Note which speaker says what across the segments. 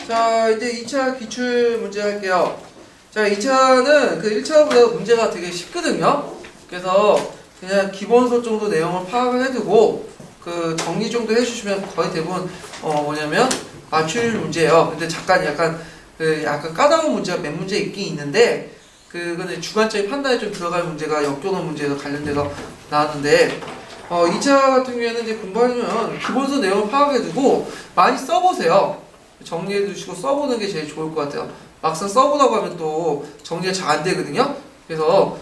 Speaker 1: 자, 이제 2차 기출 문제 할게요. 자, 2차는 그 1차보다 문제가 되게 쉽거든요. 그래서 그냥 기본서 정도 내용을 파악을 해두고 그 정리 정도 해주시면 거의 대부분 뭐냐면 맞출 문제예요. 근데 잠깐 약간 까다로운 문제가 몇 문제 있긴 있는데 그거는 주관적인 판단에 좀 들어갈 문제가 역교도 문제에서 관련돼서 나왔는데 2차 같은 경우에는 이제 공부하려면 기본서 내용을 파악해두고 많이 써보세요. 정리해두시고 써보는 게 제일 좋을 것 같아요. 막상 써보라고 하면 또 정리가 잘 안 되거든요. 그래서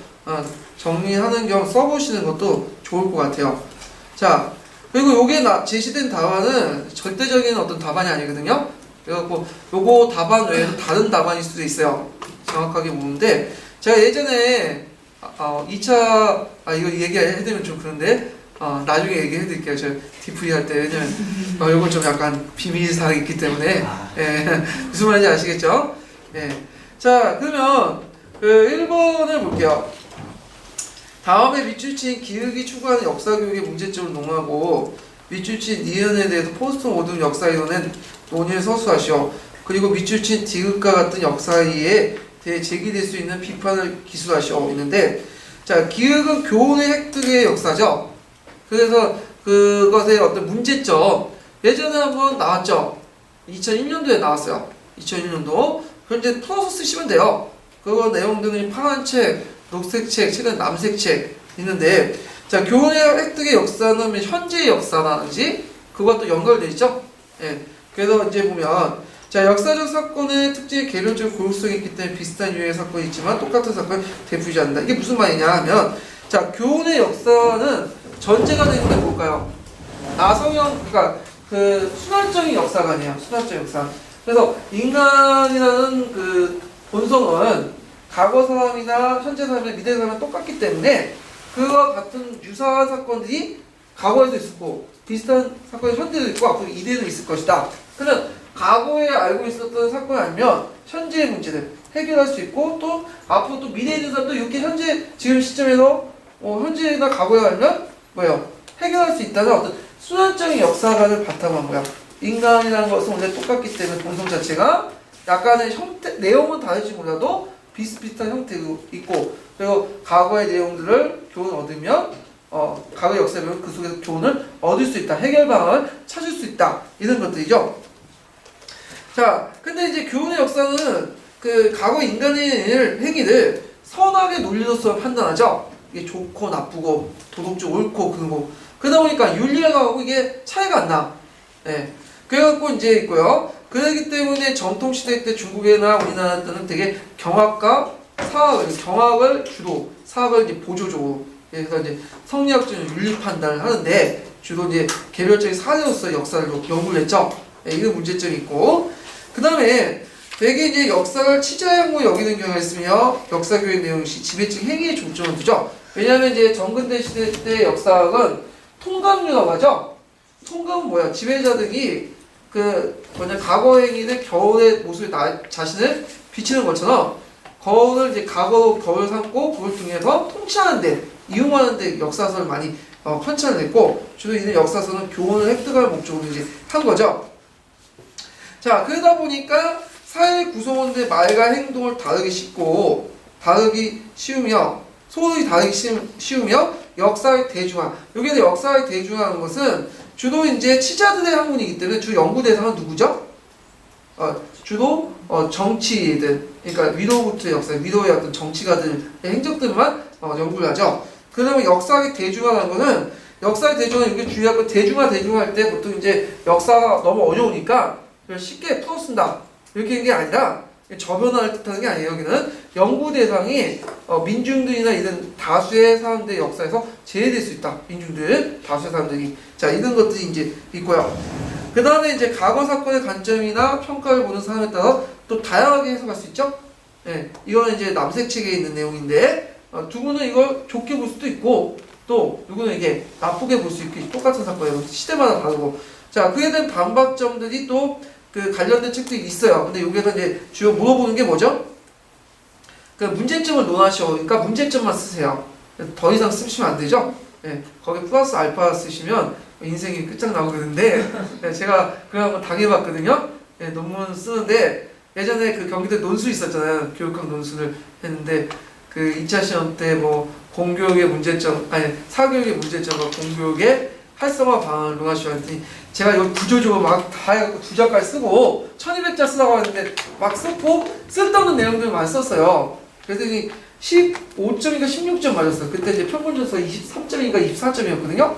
Speaker 1: 정리하는 겸 써보시는 것도 좋을 것 같아요. 자, 그리고 요게 제시된 답안은 절대적인 어떤 답안이 아니거든요. 그래갖고 요거 답안 외에도 다른 답안일 수도 있어요. 정확하게 보는데 제가 예전에 2차 이거 얘기해드리면 좀 그런데 나중에 얘기해드릴게요. 저 디프리 할 때. 왜냐면 요건 좀 약간 비밀사항이 있기 때문에 예, 무슨 말인지 아시겠죠? 예. 자, 그러면 그 1번을 볼게요. 다음에 밑줄친 기획이 추구하는 역사교육의 문제점을 논하고 밑줄친 니은에 대해서 포스트 모던 역사이론의 논의를 서술하시오. 그리고 밑줄친 디귿과 같은 역사에 대해 제기될 수 있는 비판을 기술하시오. 있는데 자, 기획은 교훈의 획득의 역사죠. 그래서 그것의 어떤 문제점 예전에 한번 나왔죠. 2001년도에 나왔어요. 2001년도. 그럼 이제 풀어서 쓰시면 돼요. 그거 내용들은 파란 책, 녹색 책, 최근 남색 책 있는데 자, 교훈의 획득의 역사는 현재의 역사라든지 그것과 또 연결되어 있죠. 예. 그래서 이제 보면 자, 역사적 사건의 특징이 개별적 고유성이 있기 때문에 비슷한 유형의 사건이 있지만 똑같은 사건을 되풀이하지 않는다. 이게 무슨 말이냐 하면 자, 교훈의 역사는 전제가 되는 게 뭘까요? 나성형, 그러니까 그 순환적인 역사가 아니에요. 순환적 역사. 그래서 인간이라는 그 본성은 과거 사람이나 현재 사람이나 미래 사람은 똑같기 때문에 그와 같은 유사한 사건들이 과거에도 있었고 비슷한 사건이 현재도 있고 앞으로 이대도 있을 것이다. 그러면 과거에 알고 있었던 사건이 아니면 현재의 문제를 해결할 수 있고 또 앞으로 또 미래에 있는 사람도 이렇게 현재 지금 시점에서 현재나 과거에 알면 뭐예요? 해결할 수 있다는 어떤 순환적인 역사관을 바탕으로 한 거야. 인간이라는 것은 원래 똑같기 때문에 본성 자체가 약간의 형태, 내용은 다르지 몰라도 비슷비슷한 형태도 있고 그리고 과거의 내용들을 교훈 얻으면 과거의 역사를 배우면 그 속에서 교훈을 얻을 수 있다. 해결 방안을 찾을 수 있다. 이런 것들이죠. 자, 근데 이제 교훈의 역사는 그 과거 인간의 행위를 선악의 논리로서 판단하죠. 이게 좋고 나쁘고 도덕적 옳고 그르고 그러다 보니까 윤리하고 이게 차이가 안 나. 네. 그래갖고 이제 있고요. 그렇기 때문에 전통시대 때 중국이나 우리나라 때는 되게 경학과 사학을, 경학을 주로, 사학을 이제 보조적으로, 그래서 이제 성리학적인 윤리 판단을 하는데, 주로 이제 개별적인 사례로서 역사를 연구를 했죠. 네, 이런 문제점이 있고, 그 다음에 되게 이제 역사를 치자형으로 여기는 경우가 있으며, 역사교육 내용 시 지배적 행위에 중점을 두죠. 왜냐하면 이제 정근대 시대 때 역사학은 통감이라고 하죠. 통감은 뭐야? 지배자들이 과거 행위를 겨울의 모습에 자신을 비치는 것처럼 거울을 이제 과거로 겨울 삼고 그걸 통해서 통치하는데 이용하는데 역사서를 많이 편찬을 했고 주로 이는 역사서는 교훈을 획득할 목적으로 이제 한 거죠. 자, 그러다 보니까 사회 구성원들의 말과 행동을 다르기 쉬우며 소득이 다르기 쉬우며 역사의 대중화. 여기서 역사의 대중화하는 것은 주로 이제 치자들의 학문이기 때문에 주 연구 대상은 누구죠? 주로 정치들, 그러니까 위로부터의 역사, 위로의 어떤 정치가들의 행적들만 연구를 하죠. 그러면 역사의 대중화라는 것은 역사의 대중화 이게 주의할 건 대중화할 때 보통 이제 역사가 너무 어려우니까 쉽게 풀어 쓴다 이렇게 하는 게 아니라 저변화를 뜻하는 게 아니에요. 여기는 연구 대상이 민중들이나 이런 다수의 사람들의 역사에서 제외될 수 있다. 민중들, 다수의 사람들이. 자, 이런 것들이 이제 있고요. 그 다음에 이제 과거 사건의 관점이나 평가를 보는 사람에 따라 또 다양하게 해석할 수 있죠. 예, 이거는 이제 남색 책에 있는 내용인데, 누구는 이걸 좋게 볼 수도 있고, 또 누구는 이게 나쁘게 볼 수 있고, 똑같은 사건이고, 시대마다 다르고. 자, 그에 대한 반박점들이 또 관련된 책들이 있어요. 근데 여기서 이제 주요 물어보는 게 뭐죠? 그 문제점을 논하시오. 그러니까 문제점만 쓰세요. 더 이상 쓰시면 안 되죠? 네, 거기 플러스 알파 쓰시면 인생이 끝장나고 그러는데 네, 제가 그걸 한번 당해봤거든요. 예, 논문 쓰는데 예전에 그 경기도 논술 있었잖아요. 교육학 논술을 했는데 그 2차 시험 때 뭐 공교육의 문제점, 아니 사교육의 문제점과 공교육의 활성화 방안을 논하시오 했더니 제가 이거 구조적으로 막 다 해갖고 2장까지 쓰고 1200자 쓰라고 하는데 막 쓰고 쓸데없는 내용들 많이 썼어요. 그랬더니 15점인가 16점 맞았어요. 그때 이제 평균점수가 23점인가 24점이었거든요.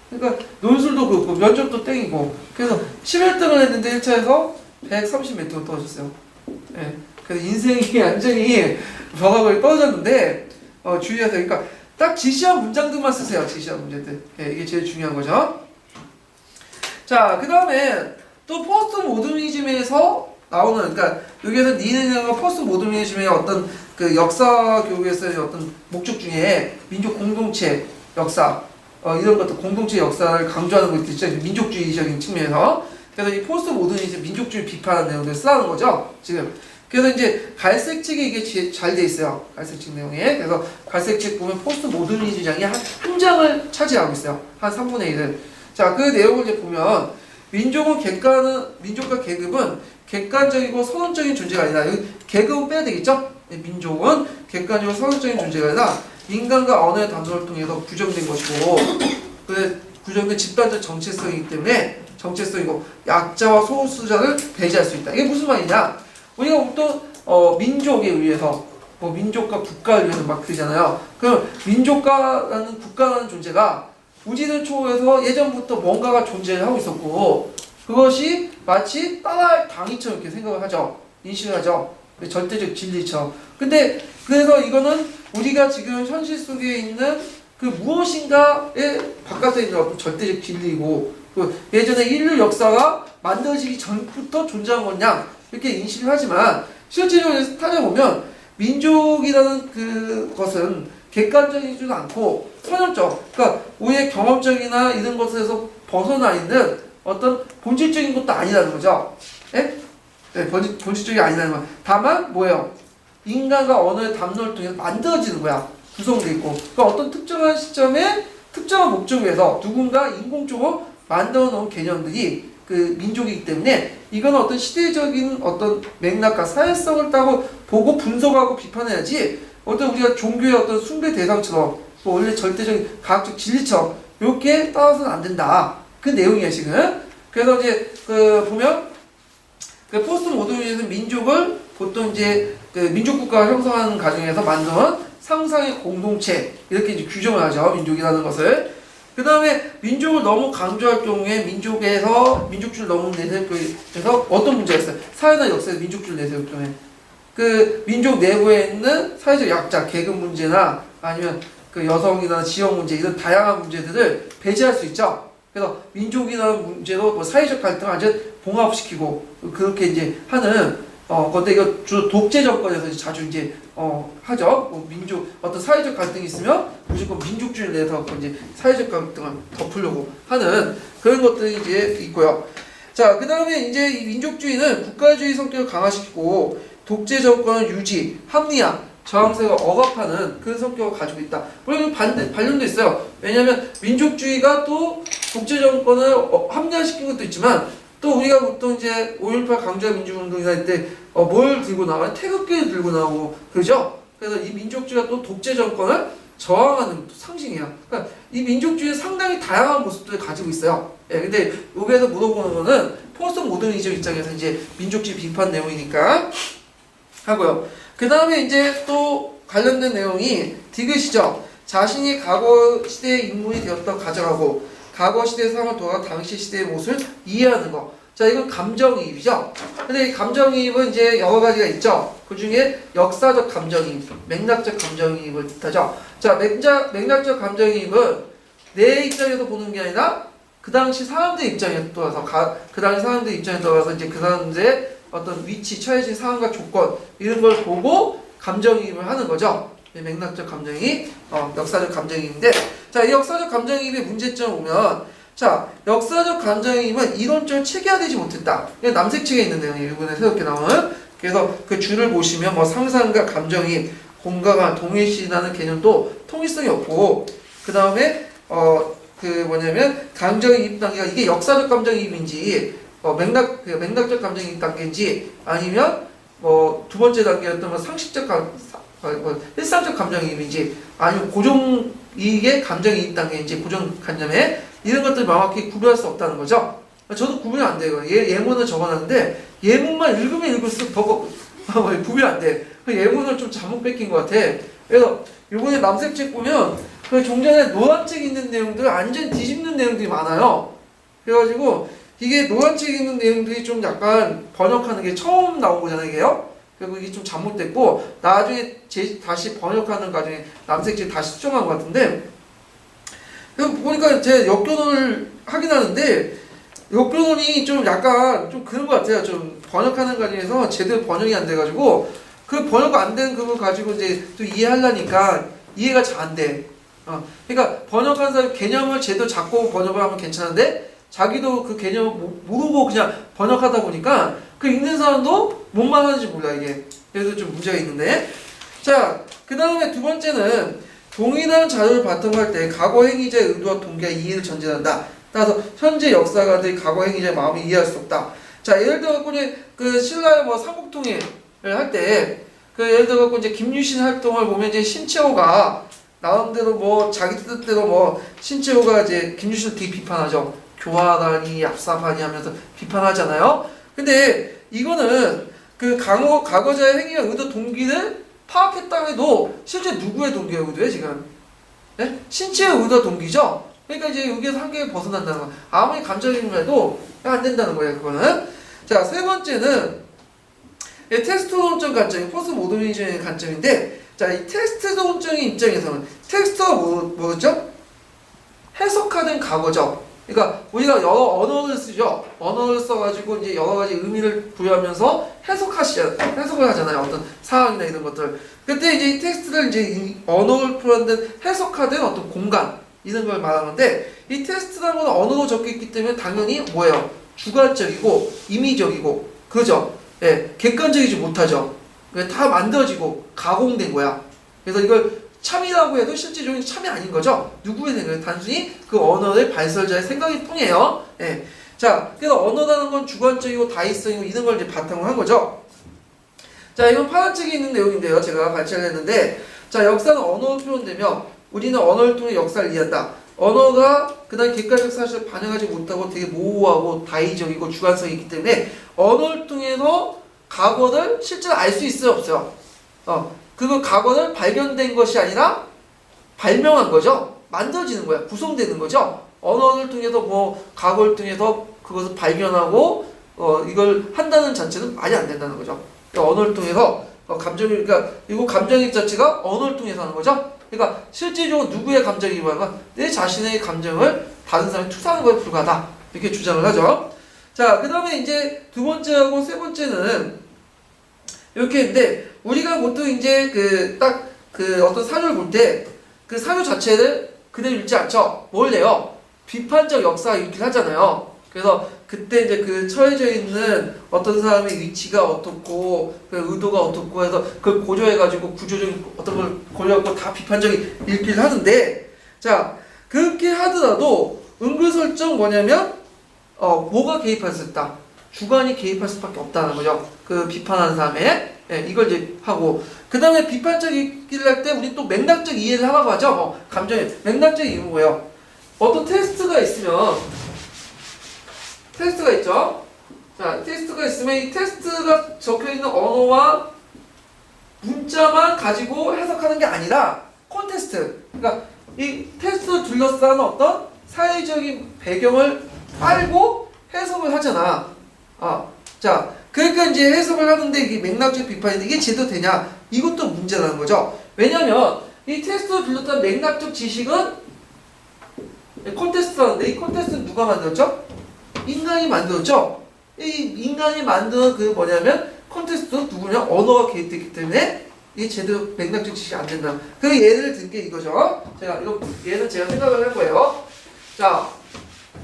Speaker 1: 그러니까 논술도 그렇고 면접도 땡이고 그래서 11등을 했는데 1차에서 130 몇 등을 떨어졌어요. 예. 그래서 인생이 완전히 벽하고 떨어졌는데 주의하세요. 그러니까 딱 지시한 문장들만 쓰세요. 지시한 문제들. 예, 이게 제일 중요한 거죠. 자, 그 다음에 또 포스트 모더니즘에서 나오는, 그러니까 여기에서 니네가 포스트 모더니즘의 어떤 그 역사 교육에서의 어떤 목적 중에 민족 공동체 역사, 이런 것들 공동체 역사를 강조하는 것도 있죠. 민족주의적인 측면에서. 그래서 이 포스트 모더니즘 민족주의 비판하는 내용들을 쓰라는 거죠. 지금. 그래서 이제 갈색 책에 이게 잘 돼 있어요. 갈색 책 내용에. 그래서 갈색 책 보면 포스트 모더니즘장이 한 장을 차지하고 있어요. 한 3분의 1을. 자, 그 내용을 이제 보면 민족과 계급은 객관적이고 선언적인 존재가 아니다. 여기 계급은 빼야 되겠죠? 민족은 객관적이고 선언적인 존재가 아니라 인간과 언어의 단서를 통해서 구정된 것이고 그 구정된 집단적 정체성이기 때문에 정체성이고 약자와 소수자를 배제할 수 있다. 이게 무슨 말이냐? 우리가 보통 민족에 의해서 뭐 민족과 국가를 위해서 막 그러잖아요. 그럼 민족과라는 국가라는 존재가 우지를 초월해서 예전부터 뭔가가 존재를 하고 있었고 그것이 마치 따라할 당위처럼 이렇게 생각을 하죠. 인식을 하죠. 절대적 진리처럼. 근데 그래서 이거는 우리가 지금 현실 속에 있는 그 무엇인가의 바깥에 있는 어떤 절대적 진리이고 그 예전에 인류 역사가 만들어지기 전부터 존재한 거냐 이렇게 인식을 하지만 실제적으로 따져보면 민족이라는 그것은 객관적이지도 않고 선언적, 그러니까 우리의 경험적이나 이런 것에서 벗어나 있는 어떤 본질적인 것도 아니라는 거죠. 예? 네, 본질적이 아니라는 거. 다만 뭐예요? 인간과 언어의 담론을 통해서 만들어지는 거야. 구성되어 있고. 그러니까 어떤 특정한 시점에 특정한 목적을 위해서 누군가 인공적으로 만들어 놓은 개념들이 그 민족이기 때문에 이건 어떤 시대적인 어떤 맥락과 사회성을 따고 보고 분석하고 비판해야지 어떤 우리가 종교의 어떤 숭배 대상처럼 뭐 원래 절대적인 과학적 진리처럼 이렇게 따라서는 안 된다. 그 내용이에요 지금. 그래서 이제 그 보면 그 포스트 모더니즘에서 민족을 보통 이제 그 민족국가 형성하는 과정에서 만든 상상의 공동체 이렇게 이제 규정을 하죠. 민족이라는 것을. 그 다음에 민족을 너무 강조할 경우에 민족주의를 너무 내세울 경우에서 어떤 문제가 있어요? 사회나 역사에서 민족주의를 내세울 경우에 그 민족 내부에 있는 사회적 약자, 계급 문제나 아니면 그 여성이나 지역 문제 이런 다양한 문제들을 배제할 수 있죠. 그래서 민족이라는 문제로 뭐 사회적 갈등을 완전 봉합시키고 그렇게 이제 하는 근데 이거 주로 독재 정권에서 자주 이제 하죠. 뭐 민족 어떤 사회적 갈등이 있으면 무조건 민족주의를 내서 이제 사회적 갈등을 덮으려고 하는 그런 것들이 이제 있고요. 자, 그 다음에 이제 이 민족주의는 국가주의 성격을 강화시키고 독재 정권을 유지, 합리화, 저항세가 억압하는 그런 성격을 가지고 있다. 물론 반론도 있어요. 왜냐하면 민족주의가 또 독재 정권을 합리화시킨 것도 있지만 또 우리가 보통 이제 5.18 강조한 민주운동이나 할 때 뭘 들고 나와요? 태극기를 들고 나오고 그러죠? 그래서 이 민족주의가 또 독재 정권을 저항하는 상징이야. 그러니까 이 민족주의는 상당히 다양한 모습들을 가지고 있어요. 예, 근데 여기에서 물어보는 거는 포스트 모더니즘 입장에서 이제 민족주의 비판 내용이니까 하고요. 그 다음에 이제 또 관련된 내용이 디귿이죠. 자신이 과거 시대의 인물이 되었다 가정하고 과거 시대의 상황을 돌아 당시 시대의 모습을 이해하는 거. 자, 이건 감정이입이죠. 근데 이 감정이입은 이제 여러 가지가 있죠. 그 중에 역사적 감정이입, 맥락적 감정이입을 뜻하죠. 자, 맥락적 감정이입은 내 입장에서 보는 게 아니라 그 당시 사람들 입장에 돌아서 그 당시 사람들 입장에 돌아서 이제 그 사람들의 어떤 위치, 처해진 상황과 조건 이런 걸 보고 감정이입을 하는 거죠. 맥락적 감정이입, 역사적 감정이입인데 자, 이 역사적 감정이입의 문제점을 보면 자, 역사적 감정이입은 이론적으로 체계화되지 못했다. 이게 남색책에 있는 내용이에요. 이번에 새롭게 나오는. 그래서 그 줄을 보시면 뭐 상상과 감정이입, 공감과 동일시라는 개념도 통일성이 없고 그 다음에 그 뭐냐면 감정이입 단계가 이게 역사적 감정이입인지 맥락적 감정이입 단계인지 아니면 뭐 두 번째 단계였던 뭐 일상적 감정이입인지 아니면 고정 이익의 감정이입 단계인지 고정관념에 이런 것들 명확히 구별할 수 없다는 거죠. 저도 구분이 안 돼요. 예문을 적어놨는데 예문만 읽으면 읽을수록 더 구별이 안 돼. 예문을 좀 잘못 뺏긴 것 같아. 그래서 이번에 남색책 보면 그 종전에 노란책 있는 내용들 완전 뒤집는 내용들이 많아요. 그래가지고 이게 노란책 있는 내용들이 좀 약간 번역하는 게 처음 나온 거잖아요, 이게요. 그리고 이게 좀 잘못됐고 나중에 다시 번역하는 과정에 남색책 다시 수정한 것 같은데 보니까 제가 역교론을 하긴 하는데 역교론이 좀 약간 좀 그런 것 같아요. 좀 번역하는 과정에서 제대로 번역이 안 돼가지고 그 번역 안 된 그거 가지고 이제 또 이해하려니까 이해가 잘 안 돼. 그러니까 번역한 사람 개념을 제대로 잡고 번역을 하면 괜찮은데 자기도 그 개념을 모르고 그냥 번역하다 보니까 그 읽는 사람도 뭔 말하는지 몰라 이게. 그래서 좀 문제가 있는데 자, 그 다음에 두 번째는 동일한 자료를 바탕으로 할 때 과거 행위자의 의도와 동기와 이해를 전제한다. 따라서 현재 역사가들이 과거 행위자의 마음을 이해할 수 없다. 자, 예를 들어 그 신라의 뭐 삼국통일을 할 때 그 예를 들어 이제 김유신 활동을 보면 이제 신채호가 나름대로 뭐 자기 뜻대로 뭐 신채호가 이제 김유신을 되게 비판하죠. 교활하니 얍삽하니 하면서 비판하잖아요. 근데 이거는 그 과거자의 행위와 의도 동기를 파악했다고 해도 실제 누구의 동기의 의도예요 지금? 네? 신체의 의도 동기죠? 그러니까 이제 여기에서 한계를 벗어난다는 거. 아무리 감정이입을 해도 안 된다는 거예요 그거는. 자, 세 번째는 테스트론적 관점이 포스모더니즘의 관점인데 자, 이 테스트론적인 입장에서는 테스트가 뭐죠? 해석하는 과거죠. 그러니까 우리가 여러 언어를 쓰죠. 언어를 써가지고 이제 여러 가지 의미를 부여하면서 해석을 하잖아요. 어떤 상황이나 이런 것들. 그때 이제 이 텍스트를 이제 이 언어를 표현된 해석화된 어떤 공간 이런 걸 말하는데 이 테스트라는 건 언어로 적혀 있기 때문에 당연히 뭐예요? 주관적이고 임의적이고 그죠? 예, 객관적이지 못하죠. 다 만들어지고 가공된 거야. 그래서 이걸 참이라고 해도 실질적인 참이 아닌 거죠. 누구의 생각이 단순히 그 언어의 발설자의 생각일 뿐이에요. 예. 자, 그래서 언어라는 건 주관적이고 다의성이고 이런 걸 이제 바탕으로 한 거죠. 자, 이건 파란 책에 있는 내용인데요. 제가 발췌를 했는데, 자, 역사는 언어로 표현되며 우리는 언어를 통해 역사를 이해한다. 언어가 그다음 객관적 사실을 반영하지 못하고 되게 모호하고 다의적이고 주관성이 있기 때문에 언어를 통해서 과거를 실제로 알 수 있어요, 없어요? 그거 과거는 발견된 것이 아니라 발명한 거죠. 만들어지는 거야. 구성되는 거죠. 언어를 통해서 뭐 과거를 통해서 그것을 발견하고 이걸 한다는 자체는 말이 안 된다는 거죠. 그러니까 언어를 통해서 그러니까 이거 감정입 자체가 언어를 통해서 하는 거죠. 그러니까 실질적으로 누구의 감정입이냐면 내 자신의 감정을 다른 사람이 투사하는 것에 불과하다. 이렇게 주장을 하죠. 자, 그 다음에 이제 두 번째하고 세 번째는 이렇게 했는데 우리가 보통 이제 어떤 사료를 볼 때 그 사료 자체를 그대로 읽지 않죠. 뭘 해요? 비판적 역사 읽기를 하잖아요. 그래서 그때 이제 그 처해져 있는 어떤 사람의 위치가 어떻고 그 의도가 어떻고 해서 그걸 고려해가지고 구조적인 어떤 걸 고려하고 다 비판적인 읽기를 하는데 자, 그렇게 하더라도 은근슬쩍 뭐냐면 뭐가 개입할 수 있다. 주관이 개입할 수밖에 없다는 거죠. 그 비판하는 사람의 이걸 이제 하고 그 다음에 비판적 읽기를 할 때 우리 또 맥락적 이해를 하라고 하죠. 감정의 맥락적 이해는 뭐예요? 어떤 테스트가 있으면 테스트가 있죠. 자, 테스트가 있으면 이 테스트가 적혀있는 언어와 문자만 가지고 해석하는 게 아니라 콘테스트. 그러니까 이 테스트를 둘러싸는 어떤 사회적인 배경을 알고 해석을 하잖아. 자, 그러니까 이제 해석을 하는데 이게 맥락적 비판인데 이게 제대로 되냐? 이것도 문제라는 거죠. 왜냐면 이 테스트를 둘러싼 맥락적 지식은 콘테스트인데 이 콘테스트는 누가 만들었죠? 인간이 만들었죠? 이 인간이 만든 그 뭐냐면 콘테스트는 누구냐? 언어가 개입됐기 때문에 이게 제대로 맥락적 지식이 안 된다. 그 예를 든 게 이거죠. 얘는 제가 생각을 한 거예요. 자,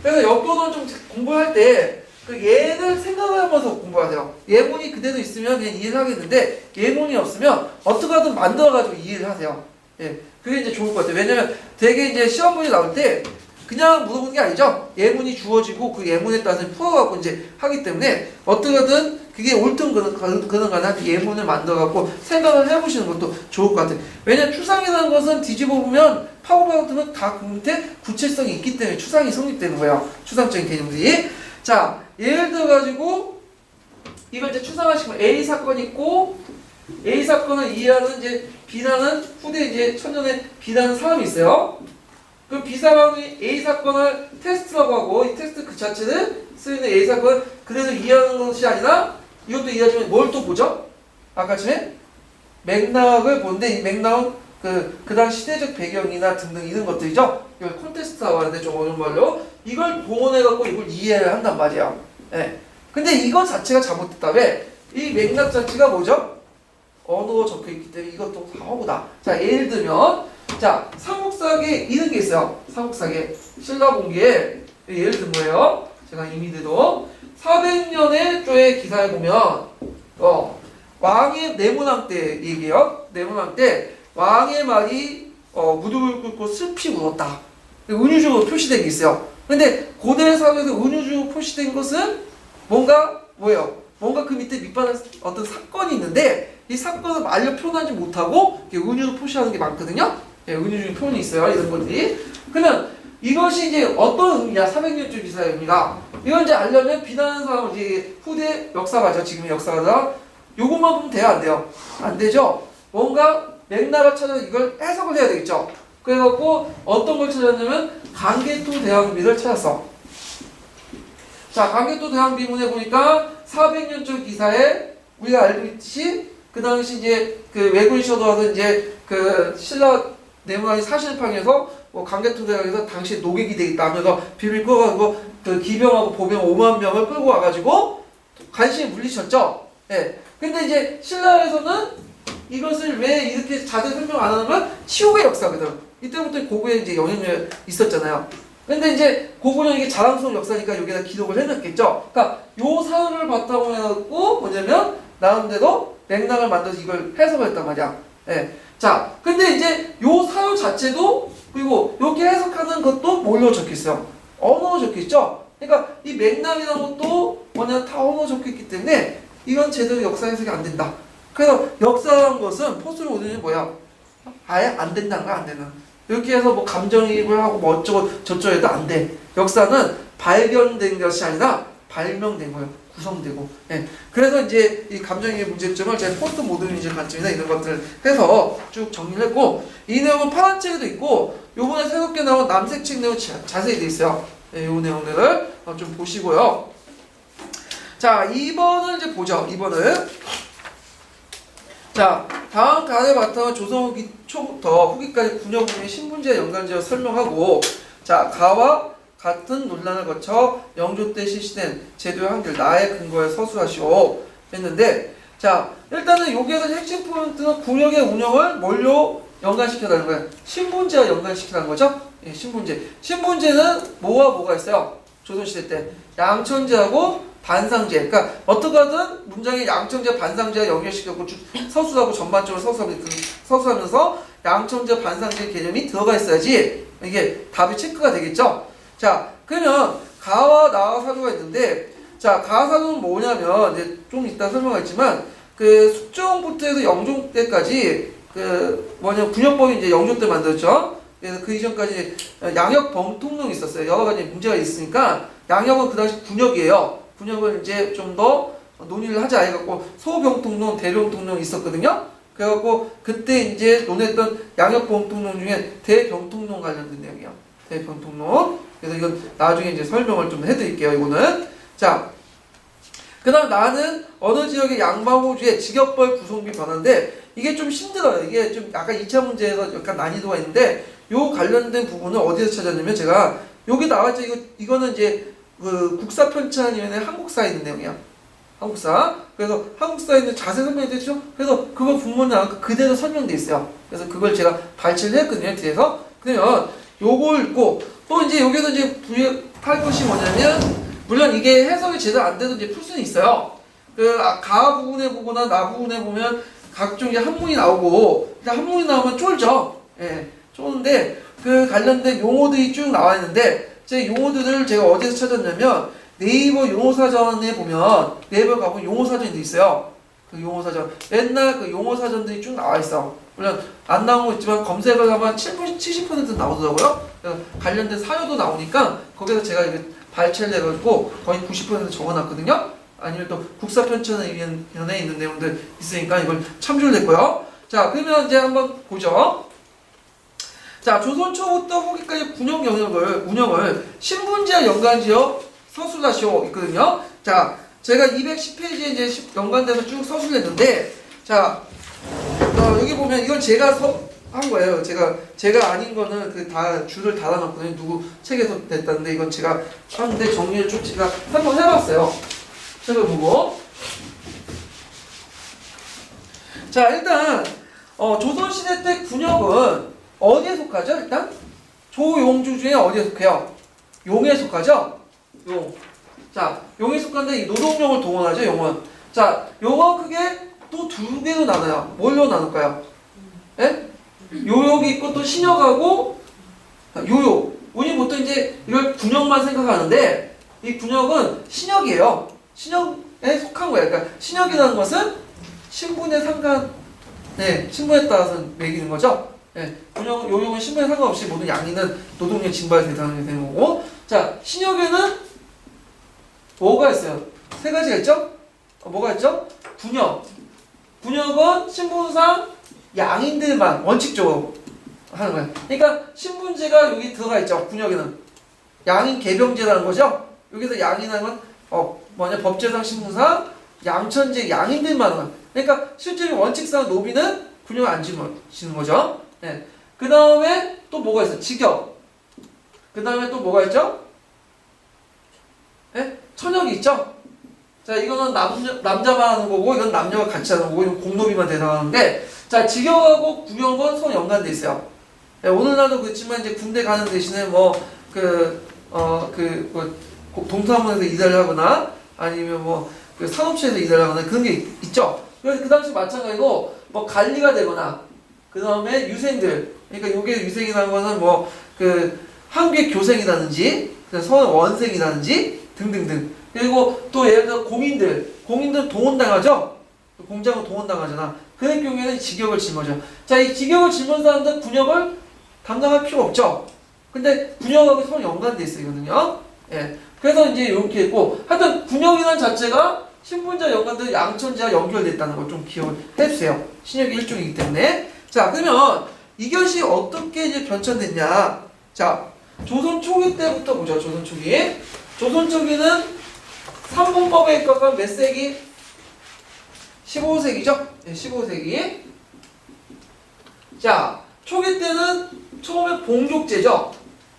Speaker 1: 그래서 역도는 좀 공부할 때 그 예를 생각을 하면서 공부하세요. 예문이 그대로 있으면 그냥 이해를 하겠는데 예문이 없으면 어떻게 하든 만들어가지고 이해를 하세요. 예, 그게 이제 좋을 것 같아요. 왜냐면 되게 이제 시험문이 나올 때 그냥 물어보는 게 아니죠. 예문이 주어지고 그 예문에 따라서 풀어갖고 이제 하기 때문에 어떻게든 그게 옳든 그든 간에 예문을 만들어갖고 생각을 해보시는 것도 좋을 것 같아요. 왜냐면 추상이라는 것은 뒤집어 보면 파고파고들은 다 그 밑에 구체성이 있기 때문에 추상이 성립되는 거예요. 추상적인 개념들이. 자, 예를 들어가지고 이걸 이제 추상화시키면 A 사건이 있고 A 사건을 이해하는 이제 B라는 후대 이제 천년에 B라는 사람이 있어요. 그 B 사람이 A 사건을 테스트라고 하고 이 테스트 그 자체를 쓰이는 A 사건을 그대로 이해하는 것이 아니라 이것도 이해하지만 뭘 또 보죠? 아까처럼 맥락을 보는데 이 맥락은 그 당시 시대적 배경이나 등등 이런 것들이죠. 이걸 콘테스트라고 하는데 좀 어려운 말로 이걸 동원해갖고 이걸 이해를 한단 말이야. 예. 근데 이거 자체가 잘못됐다. 왜? 이 맥락 자체가 뭐죠? 언어가 적혀있기 때문에 이것도 사고다. 자, 예를 들면 자, 삼국사기에 이런 게 있어요. 삼국사기 신라본기에 예를 든 거예요. 제가 이미 들어 400년의 쪼의 기사에 보면 왕의 내문왕 때 얘기해요. 내문왕 때 왕의 말이 무릎을 꿇고 슬피 울었다. 은유주로 표시된 게 있어요. 근데 고대 사회에서 은유주로 표시된 것은 뭔가 뭐예요? 뭔가 그 밑에 밑바닥 어떤 사건이 있는데 이 사건을 말로 표현하지 못하고 은유로 표시하는 게 많거든요. 예, 은유적인 표현이 있어요. 이런 것들이. 그러면 이것이 이제 어떤 의미야? 400년쯤 기사의 의미가. 이걸 이제 알려면 비난하는 사람은 이제 후대 역사가죠. 지금의 역사가. 요것만 보면 돼요? 안 돼요? 안 되죠? 뭔가 맥락을 찾아서 이걸 해석을 해야 되겠죠? 그래갖고 어떤 걸 찾았냐면 강개토 대왕비를 찾았어. 자, 강개토 대왕비문에 보니까 400년쯤 기사에 우리가 알고 있듯이 그 당시 이제 그 왜군 시도하던 이제 그 신라 내문왕이 사실판에서 뭐 강개토 대왕에서 당시 노객이 되겠다 하면서 비밀 끌어가지고 그 기병하고 보병 5만 명을 끌고 와가지고 간신히 물리쳤죠. 예. 근데 이제 신라에서는 이것을 왜 이렇게 자세히 설명 안 하는 건 치욕의 역사거든. 이때부터 고구에 이제 영향이 있었잖아요. 근데 이제 고구는 이게 자랑스러운 역사니까 여기다 기록을 해놨겠죠. 그러니까 요 사료를 바탕으로 해갖고 뭐냐면 나름대로 맥락을 만들어서 이걸 해석을 했단 말이야. 예. 자, 근데 이제 요 사료 자체도 그리고 이렇게 해석하는 것도 뭘로 적혀있어요? 언어로 적혀있죠? 그러니까 이 맥락이라는 것도 뭐냐 다 언어로 적혀있기 때문에 이건 제대로 역사 해석이 안 된다. 그래서 역사라는 것은 포스를 오르는 뭐야? 아예 안 된다는 거야, 안 되는. 이렇게 해서 뭐 감정이입을 하고 뭐 어쩌고 저쩌고 해도 안 돼. 역사는 발견된 것이 아니라 발명된 거예요. 구성되고. 예. 그래서 이제 이 감정의 문제점을 제가 포스트 모더니즘 관점이나 이런 것들을 해서 쭉 정리를 했고, 이 내용은 파란 책에도 있고, 요번에 새롭게 나온 남색 책 내용 자세히 돼 있어요. 예, 요 내용들을 좀 보시고요. 자, 2번을 이제 보죠. 2번을. 자, 다음 간의 바탕은 조선 후기 초부터 후기까지 군역군의 신분제와 연관지어 설명하고, 자, 가와 같은 논란을 거쳐 영조 때 실시된 제도의 한결 나의 근거에 서술하시오 했는데, 자, 일단은 여기에서 핵심 포인트는 군역의 운영을 뭘로 연관시켜달라는 거예요? 신분제와 연관시키라는 거죠? 예, 신분제. 신분제는 뭐와 뭐가 있어요? 조선시대 때 양천제하고 반상제. 그러니까 어떻게 하든 문장에 양천제, 반상제와 연결시켜서 서술하고 전반적으로 서술하면서 양천제, 반상제 개념이 들어가 있어야지 이게 답이 체크가 되겠죠. 자, 그러면 가와 나와 사조가 있는데, 자, 가 사조는 뭐냐면 이제 좀 이따 설명하겠지만 그 숙종부터 해서 영종 때까지 그 군역법이 이제 영종 때 만들었죠. 그래서 그 이전까지 양역 범통령이 있었어요. 여러 가지 문제가 있으니까 양역은 그 당시 군역이에요. 군역을 이제 좀 더 논의를 하자 해갖고 소병통령, 대병통령이 있었거든요. 그래갖고 그때 이제 논했던 양역 범통령 중에 대병통령 관련된 내용이에요. 대병통령. 그래서 이건 나중에 이제 설명을 좀 해드릴게요. 이거는. 자, 그 다음 나는 어느 지역의 양방호주의 직역벌 구성비 변화인데 이게 좀 힘들어요. 이게 좀 약간 2차 문제에서 약간 난이도가 있는데 요 관련된 부분을 어디서 찾았냐면 제가 여기 나왔죠. 이거는 이제 그 국사편찬위원회 한국사에 있는 내용이야. 한국사. 그래서 한국사에 있는 자세히 설명해 드리죠. 그래서 그거 부문에 나오니까 그대로 설명돼 있어요. 그래서 그걸 제가 발췌를 했거든요. 뒤에서. 그러면 요걸 읽고 또 이제 여기서 이제 부여할 것이 뭐냐면 물론 이게 해석이 제대로 안 돼도 이제 풀 수는 있어요. 그 가 부분에 보거나 나 부분에 보면 각종 이제 한문이 나오고 한문이 나오면 쫄죠. 예. 쫄는데 그 관련된 용어들이 쭉 나와 있는데 제 용어들을 제가 어디서 찾았냐면 네이버 용어사전에 보면 네이버 가보면 용어사전이 있어요. 그 용어사전 옛날 그 용어사전들이 쭉 나와 있어. 물론 안 나온 거 있지만 검색을 하면 70% 나오더라고요. 관련된 사료도 나오니까 거기서 제가 이거 발췌를 해가지고 거의 90% 적어놨거든요. 아니면 또 국사편찬위원회에 있는 내용들 있으니까 이걸 참조를 했고요. 자, 그러면 이제 한번 보죠. 자, 조선 초부터 후기까지 군용 운영을 신분지와 연관지어 서술하시오 있거든요. 자, 제가 210페이지에 이제 연관돼서 쭉 서술을 했는데, 자, 여기 보면 이건 제가 한 거예요. 제가 아닌 거는 그 다 줄을 달아놨거든요. 누구 책에서 냈다는데 이건 제가 하는데 정리를 쭉 제가 한번 해봤어요. 책을 보고. 자, 일단 조선시대 때 군역은 어디에 속하죠? 일단 조용주 중에 어디에 속해요? 용에 속하죠? 용. 자, 용에 속한데 이 노동용을 동원하죠. 용은. 자, 용은 크게 또 두 개로 나눠요. 뭘로 나눌까요? 예? 요욕이 있고 또 신역하고 요욕. 우리 보통 이제 이걸 군역만 생각하는데 이 군역은 신역이에요. 신역에 속한 거예요. 그러니까 신역이라는 것은 신분에 신분에 따라서 매기는 거죠. 예, 군역, 요용은 신분에 상관없이 모든 양인은 노동력 징벌 대상이 되는 거고. 자, 신역에는 뭐가 있어요? 세 가지가 있죠? 뭐가 있죠? 군역은 신분상 양인들만 원칙적으로 하는 거예요. 그러니까 신분제가 여기 들어가 있죠. 군역에는 양인 개병제라는 거죠. 여기서 양인하면 법제상 신분상 양천제 양인들만 하는 거예요. 그러니까 실제로 원칙상 노비는 군역을 안 지는 거죠. 네. 그 다음에 또 뭐가 있어요? 직역. 그 다음에 또 뭐가 있죠? 네? 천역이 있죠? 자, 이거는 남자만 하는 거고, 이건 남녀가 같이 하는 거고, 이건 공노비만 대상하는데, 자, 직역하고 군역은 서로 연관돼 있어요. 네, 오늘날도 그렇지만, 이제 군대 가는 대신에 동사무소에서 일을 하거나, 아니면 산업체에서 일을 하거나, 그런 게 있죠? 그래서 그 당시 마찬가지고, 관리가 되거나, 그 다음에 유생들, 그러니까 요게 유생이라는 거는 한국의 교생이라든지, 서원 원생이라든지, 등등등. 그리고 또 예를 들어 공인들 동원당하죠? 공장은 동원당하잖아. 그럴 경우에는 직역을 짊어져. 자, 이 직역을 짊은 사람들 군역을 담당할 필요 없죠? 근데 군역하고 서로 연관돼 있거든요. 예. 그래서 이제 이렇게 있고, 하여튼 군역이라는 자체가 신분자 연관된 양천지와 연결됐다는 걸 좀 기억을 해주세요. 신역의 일종이기 때문에. 자, 그러면 이것이 어떻게 이제 변천됐냐? 자, 조선 초기 때부터 보죠. 조선 초기. 조선 초기는 삼분법에 입각한 몇 세기? 15세기죠? 네, 15세기. 자, 초기 때는 처음에 봉족제죠?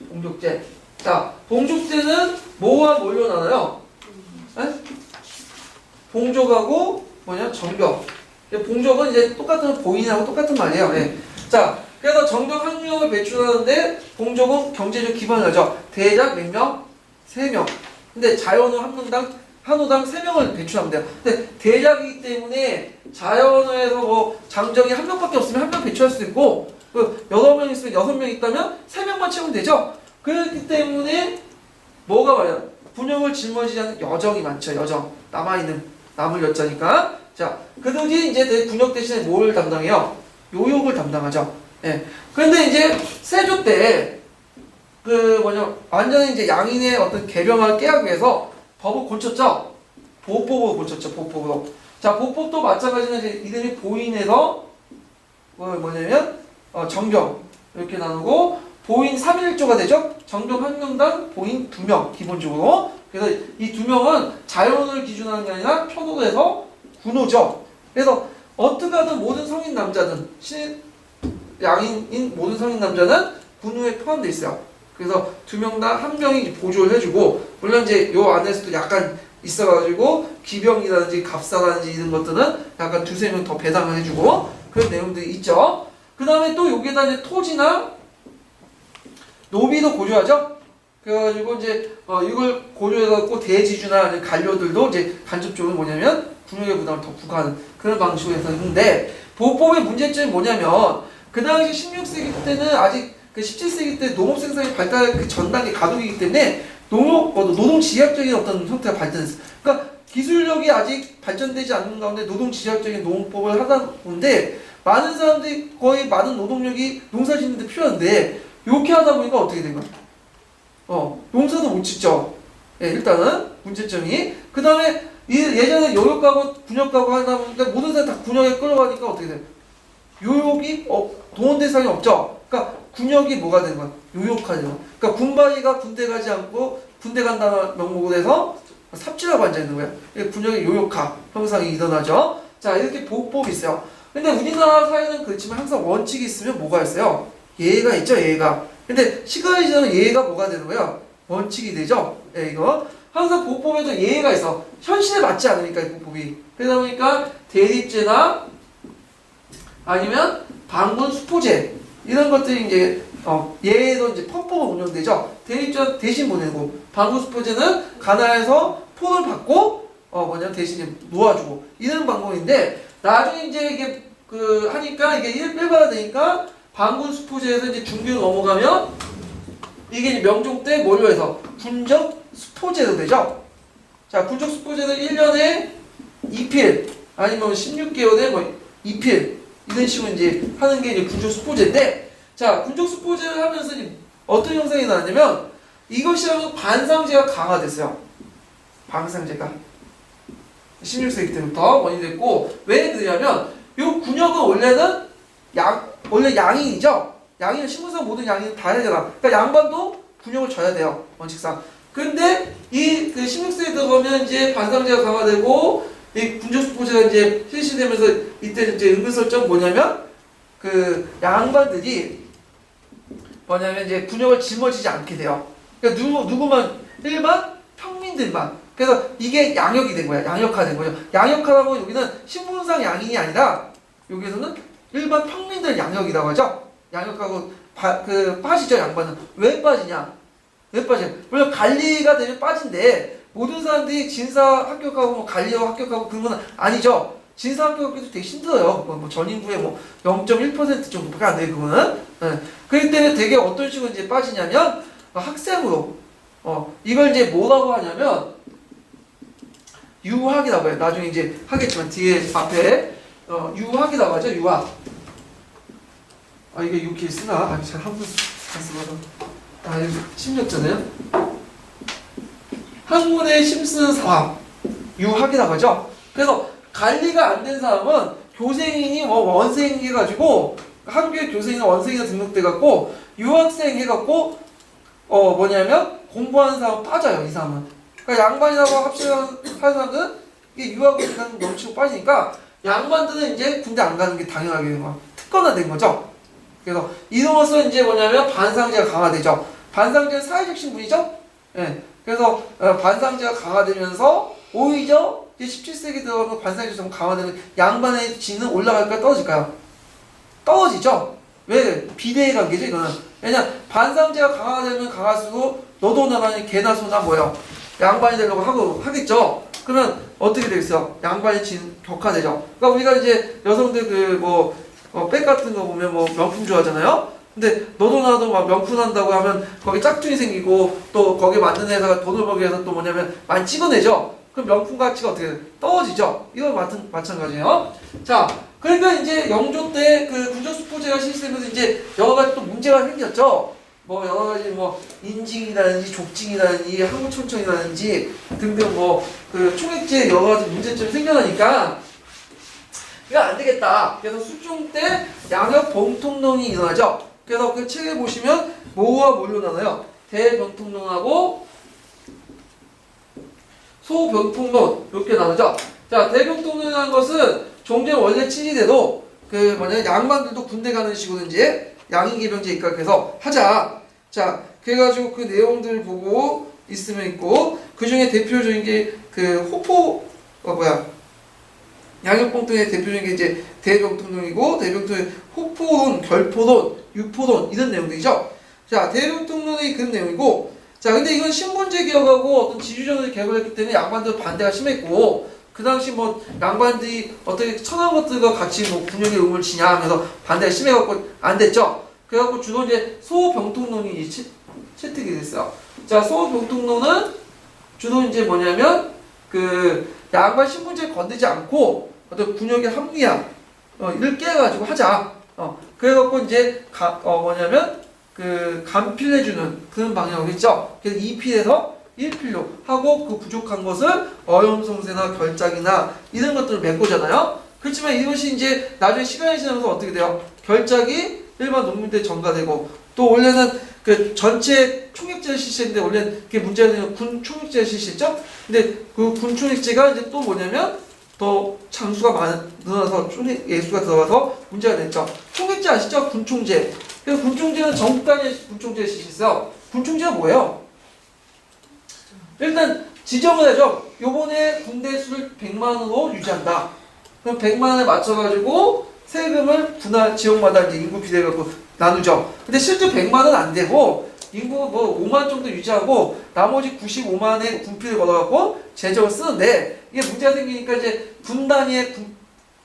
Speaker 1: 봉족제. 자, 봉족제는 뭐와 뭘로 나눠요? 네? 봉족하고 정격. 봉족은 이제 똑같은 보인하고 똑같은 말이에요. 네. 자, 그래서 정격 학력을 배출하는데 봉족은 경제적 기반을 하죠. 대작 몇 명? 3명. 근데 자연호 한호당 3명을 배출하면 돼요. 근데 대작이기 때문에 자연호에서 장정이 1명밖에 없으면 1명 배출할 수도 있고, 6명 있으면 6명 있다면 3명만 채우면 되죠. 그렇기 때문에 뭐가 말이야? 군역을 짊어지지 않는 여정이 많죠. 여정. 남을 여자니까. 자, 그들이 이제 군역 대신에 뭘 담당해요? 요역을 담당하죠. 예. 그런데 이제 세조 때 완전히 이제 양인의 어떤 개병을 깨하기 위해서 법을 고쳤죠? 보법으로 고쳤죠, 보법으로. 자, 보법도 마찬가지로 이제 이름이 보인에서, 정경. 이렇게 나누고, 보인 3일조가 되죠? 정경 한 명당 보인 2명, 기본적으로. 그래서 이 2명은 자연을 기준으로 하는 게 아니라 편으로 해서 군호죠. 그래서 어떻게 하든 모든 성인 남자는, 양인인 모든 성인 남자는 군호에 포함되어 있어요. 그래서 2명당 1명이 보조를 해주고, 물론 이제 요 안에서도 약간 있어가지고, 기병이라든지 갑사라든지 이런 것들은 약간 2~3명 더 배당을 해주고, 그런 내용들이 있죠. 그 다음에 또 여기에다 이제 토지나 노비도 고조하죠? 그래가지고 이제, 이걸 고조해갖고 대지주나 관료들도 이제 간접적으로 군역의 부담을 더 부과하는 그런 방식으로 해서 했는데, 보법의 문제점이 뭐냐면, 그 당시 16세기 때는 아직 그 17세기 때 농업 생산이 발달 그 전 단계 가동이기 때문에 노동 지향적인 어떤 형태가 발전했어. 그러니까 기술력이 아직 발전되지 않는 가운데 노동 지향적인 농법을 하다 보는데 많은 사람들이 거의 많은 노동력이 농사 짓는 데 필요한데 이렇게 하다 보니까 어떻게 된 거야? 농사도 못 짓죠. 예, 일단은 문제점이. 그 다음에 예전에 요역가구, 군역가구 하다 보니까 모든 사람이 다 군역에 끌어가니까 어떻게 돼? 요역이 동원 대상이 없죠. 그러니까 군역이 뭐가 되는 거야? 요역화되는 거야. 그러니까 군바이가 군대 가지 않고 군대 간다는 명목으로 해서 삽질하고 앉아있는 거야. 군역의 요역화 형상이 일어나죠. 자, 이렇게 보호법이 있어요. 근데 우리나라 사회는 그렇지만 항상 원칙이 있으면 뭐가 있어요? 예가 있죠, 예가. 근데 시간이 지나면 예가 뭐가 되는 거야? 원칙이 되죠? 예, 이거. 항상 보호법에도 예가 있어. 현실에 맞지 않으니까, 이 보호법이. 그러다 보니까 대립제나 아니면 방군 수포제 이런 것들이 이제 예에도 이제 편법은 운영되죠. 대립제 대신 보내고 방군 수포제는 가나에서 폰을 받고 대신 놓아주고 이런 방법인데 나중에 이제 이게 하니까 이게 일반화되니까 방군 수포제에서 이제 중기로 넘어가면 이게 이제 명종 때 뭘로 해서 군적 수포제도 되죠. 자, 군적 수포제는 1년에 2필 아니면 16개월에 뭐 2필 이런 식으로 이제 하는 게 이제 군적 수포제인데, 자, 군적 수포제를 하면서 이제 어떤 형상이 나왔냐면 이것이 하면 반상제가 강화됐어요. 반상제가 16세기 때부터 원인됐고, 왜 그러냐면 요 군역은 원래는 원래 양인이죠. 양인은 신분상 모든 양인은 다 해야 되나. 그러니까 양반도 군역을 져야 돼요, 원칙상. 근데 이 16세기 들어가면 이제 반상제가 강화되고 이 군적수포제가 이제 실시되면서 이때 이제 은근슬쩍 뭐냐면 양반들이 이제 군역을 짊어지지 않게 돼요. 그러니까 누구만 일반 평민들만. 그래서 이게 양역이 된 거야. 양역화된 거죠. 양역화라고 여기는 신분상 양인이 아니라 여기서는 일반 평민들 양역이라고 하죠. 양역하고 빠지죠. 양반은 왜 빠지냐? 왜 빠져? 물론 관리가 되면 빠진데 모든 사람들이 진사 합격하고 뭐 관리하고 합격하고 그런 건 아니죠. 진사 합격하기도 되게 힘들어요. 뭐 전 인구의 뭐 0.1% 정도밖에 안 돼요. 그거는. 네. 그렇기 때문에 되게 어떤 식으로 이제 빠지냐면 학생으로 이걸 이제 뭐라고 하냐면 유학이라고 해요. 나중에 이제 하겠지만 뒤에 앞에 유학이라고 하죠. 유학. 이게 이렇게 쓰나? 잘 한번 쓰거든. 이거 심리학잖아요. 학문의 힘쓰는 사람 유학이라고 하죠. 그래서 관리가 안 된 사람은 교생인이 원생 해가지고 한국의 교생이나 원생이나 등록돼갖고 유학생 해갖고 공부하는 사람 빠져요. 이 사람은. 그러니까 양반이라고 합치는 사람들은 이게 유학을 가는 넘치고 빠지니까 양반들은 이제 군대 안 가는 게 당연하게 된 거야. 특권화된 거죠. 그래서 이로써 이제 반상제가 강화되죠. 반상제는 사회적 신분이죠. 예. 그래서 반상제가 강화되면서 오히려 이제 17세기 들어가면 반상제가 좀 강화되는 양반의 지위는 올라갈까요? 떨어질까요? 떨어지죠. 왜? 비대의 관계죠. 이거는. 왜냐 반상제가 강화되면 강할수록 너도 나라니 개나 소나 뭐예요? 양반이 되려고 하겠죠. 그러면 어떻게 되겠어요? 양반의 지위는 격화되죠. 그러니까 우리가 이제 여성들 백 같은 거 보면 명품 좋아하잖아요. 근데 너도 나도 막 명품 한다고 하면 거기 짝퉁이 생기고 또 거기에 맞는 회사가 돈을 벌기 위해서 또 많이 찍어내죠. 그럼 명품 가치가 어떻게 떨어지죠? 이건 마찬가지예요. 자, 그러니까 이제 영조 때 군적수포제가 실시되면서 이제 여러 가지 또 문제가 생겼죠. 여러 가지 인징이라든지 족징이라든지 항구청청이라든지 등등 총액제 여러 가지 문제점이 생겨나니까 이거 안 되겠다. 그래서 수중 때 양역 병통론이 일어나죠. 그래서 그 책에 보시면 뭐와 뭘로 나눠요? 대병통론하고 소병통론 이렇게 나누죠. 자, 대병통론이라는 것은 종전 원래 취지대로 양반들도 군대 가는 식으로 이제 양인계병제 입각해서 하자. 자, 그래가지고 그 내용들 보고 있으면 있고 그 중에 대표적인 게 양역병통의 대표적인 게 이제 대병통론이고 대병통의 호포론, 결포론, 유포론 이런 내용들이죠. 자, 대병통론이 그런 내용이고 자, 근데 이건 신분제 개혁하고 어떤 지주전을 개혁했기 때문에 양반들 반대가 심했고 그 당시 양반들이 어떻게 천한 것들과 같이 군역의 의무를 지냐 하면서 반대가 심해갖고 안 됐죠. 그래갖고 주로 이제 소병통론이 채택이 됐어요. 자, 소병통론은 주로 이제 뭐냐면 그 양반 신분제 건드지 않고 어떤 군역의 합리화 이를 깨가지고 하자. 그래갖고 이제 뭐냐면 그 간필해주는 그런 방향이겠죠. 그래서 2필에서 1필로 하고 그 부족한 것을 어용성세나 결작이나 이런 것들을 메꾸잖아요. 그렇지만 이것이 이제 나중에 시간이 지나면서 어떻게 돼요? 결작이 일반 농민들에 전가되고 또 원래는 그 전체 총액제를 실시했는데 원래는 그게 문제가 되는 군 총액제를 실시했죠. 근데 그 군 총액제가 이제 또 뭐냐면 더 장수가 늘어나서 총액 예수가 들어가서 문제가 됐죠. 총액제 아시죠? 군총제. 그래서 군총제는 전국 단위의 군총제를 실시했어요. 군총제가 뭐예요? 일단 지정을 하죠. 요번에 군대 수를 100만으로 유지한다. 그럼 100만에 맞춰가지고 세금을 지역마다 이제 인구 비례해갖고 나누죠. 근데 실제 100만은 안 되고 인구 뭐 5만 정도 유지하고 나머지 95만의 군비를 걸어갖고 재정을 쓰는데 이게 문제가 생기니까 이제 군 단위의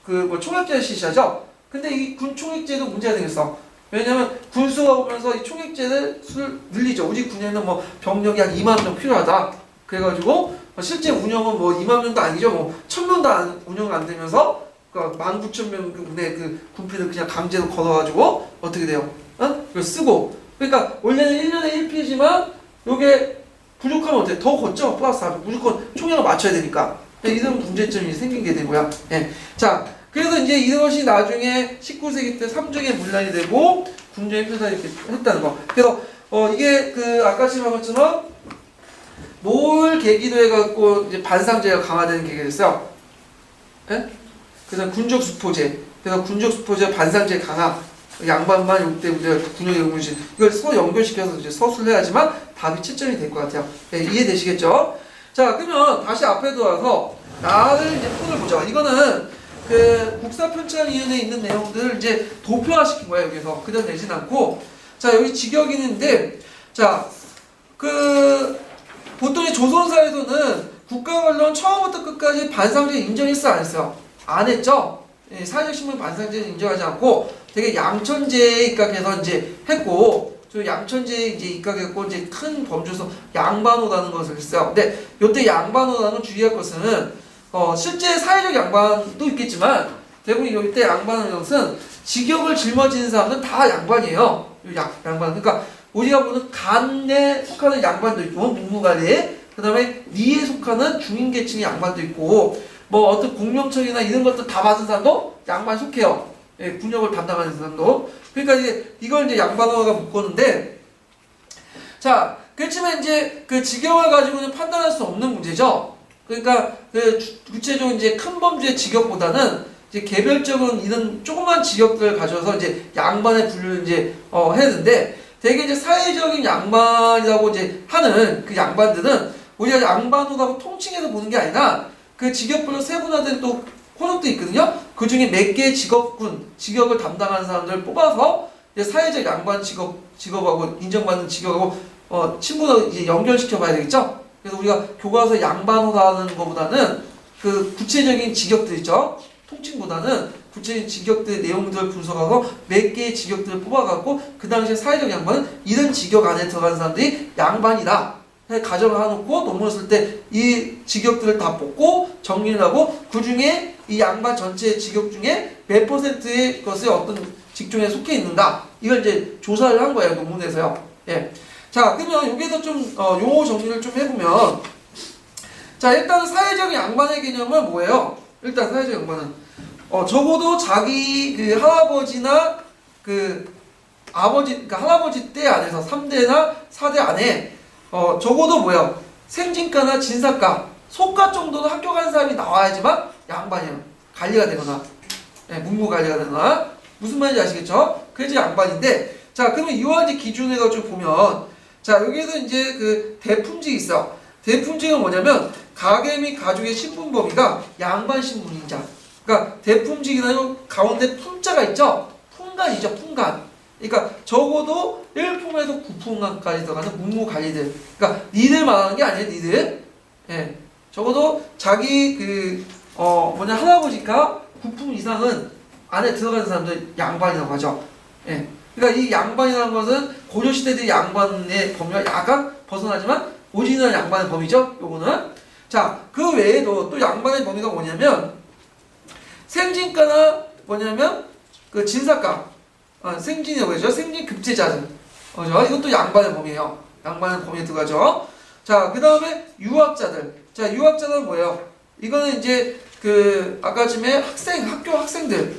Speaker 1: 뭐 총액제를 실시하죠. 근데 이 군 총액제도 문제가 생겼어. 왜냐면 군수가 오면서 이 총액제를 수를 늘리죠. 우리 군에는 뭐 병력이 한 2만 명 필요하다. 그래가지고 실제 운영은 뭐 2만 명도 아니죠. 뭐 1000명도 운영 안 되면서 그 19,000명의 그 군필을 그냥 강제로 걸어가지고 어떻게 돼요? 그걸 쓰고. 그러니까 원래는 1년에 1피지만 요게 부족하면 어때? 더 걷죠? 플러스 400. 무조건 총액을 맞춰야 되니까. 이런 문제점이 생긴 게 되고요. 예. 자, 그래서 이제 이것이 나중에 19세기 때 3정의 문란이 되고 군정의 표사 이렇게 했다는 거. 그래서 이게 그 아까 말한 것처럼 뭘 계기로 해갖고 이제 반상제가 강화되는 계기가 됐어요. 예? 그래서 군적 수포제. 그래서 군적 수포제 반상제 강화. 양반만 이때 군역의 의문신. 이걸 연결시켜서 이제 서술을 해야지만 답이 채점이 될 것 같아요. 예, 이해되시겠죠? 자, 그러면 다시 앞에 들어와서 나를 이제 푼을 보죠. 이거는 그 국사편찬위원회에 있는 내용들을 이제 도표화시킨 거예요. 여기서 그대로 내진 않고. 자, 여기 직역이 있는데, 자, 그 보통 조선사에서는 국가관료는 처음부터 끝까지 반상제 인정했어, 안 했어요? 안 했죠? 예, 사회적 신분 반상제는 인정하지 않고 되게 양천제에 입각해서 이제 했고, 저 양천제에 이제 입각했고 이제 큰 범주에서 양반호라는 것을 했어요. 근데 요때 양반호라는 건 주의할 것은 실제 사회적 양반도 있겠지만 대부분 이때 양반이라는 것은 직역을 짊어지는 사람은 다 양반이에요. 양반. 그러니까 우리가 보는 간에 속하는 양반도 있고 문무관에 그 다음에 리에 속하는 중인계층의 양반도 있고 뭐 어떤 공명청이나 이런 것들 다 받은 사람도 양반 속해요. 예, 군역을 담당하는 사람도. 그러니까 이걸 이제 양반어가 묶었는데, 자, 그렇지만 이제 그 직역을 가지고는 판단할 수 없는 문제죠. 그러니까 그 구체적으로 이제 큰 범주의 직역보다는 이제 개별적인 이런 조그만 직역들을 가져서 이제 양반의 분류를 이제 해야 되는데, 되게 이제 사회적인 양반이라고 이제 하는 그 양반들은 우리가 양반호라고 통칭해서 보는 게 아니라 그 직역별로 세분화된 또 혼역도 있거든요. 그 중에 몇 개의 직역을 담당하는 사람들을 뽑아서 이제 사회적 양반 직업하고 인정받는 직역하고 친분을 이제 연결시켜 봐야 되겠죠. 그래서 우리가 교과서 양반호라는 것보다는 그 구체적인 직역들 있죠. 통칭보다는 구체적인 직역들의 내용들을 분석하고 몇 개의 직역들을 뽑아갖고 그 당시에 사회적 양반은 이런 직역 안에 들어가는 사람들이 양반이다. 가정을 해놓고 논문을 쓸 때 이 직역들을 다 뽑고 정리를 하고 그 중에 이 양반 전체 직역 중에 몇 퍼센트의 것이 어떤 직종에 속해 있는가 이걸 이제 조사를 한 거예요 논문에서요. 예. 자 그러면 여기서 좀 용어 정리를 좀 해보면 자 일단 사회적 양반의 개념은 뭐예요? 일단 사회적 양반은 적어도 자기 그 할아버지나 그 아버지 그러니까 할아버지 때 안에서 3대나 4대 안에 적어도 뭐야 생진가나 진사가 소가 정도는 합격한 사람이 나와야지만 양반이에요. 관리가 되거나 문무 관리가 되거나 무슨 말인지 아시겠죠? 그래서 양반인데 자 그러면 이와 이제 기준에서 좀 보면 자 여기에서 이제 그 대품직이 있어. 대품직은 뭐냐면 가계 및 가족의 신분 범위가 양반 신분인자. 그러니까 대품직이라는 가운데 품자가 있죠. 품간이죠. 품간. 그러니까 적어도 1품에서 9품간까지 들어가는 문무 관리들. 그러니까 니들 말하는 게 아니에요. 니들. 예. 적어도 자기 할아버지가 9품 이상은 안에 들어가는 사람들 양반이라고 하죠. 예. 그러니까 이 양반이라는 것은 고려시대의 양반의 범위가 약간 벗어나지만 오리지널 양반의 범위죠. 요거는. 자, 그 외에도 또 양반의 범위가 뭐냐면 생진가나 뭐냐면 그 진사가, 생진이라고 하죠. 생진 급제자들. 그죠? 이것도 양반의 범위예요. 양반의 범위에 들어가죠. 자, 그 다음에 유학자들. 자, 유학자는 뭐예요? 이거는 이제 그 아까쯤에 학교 학생들.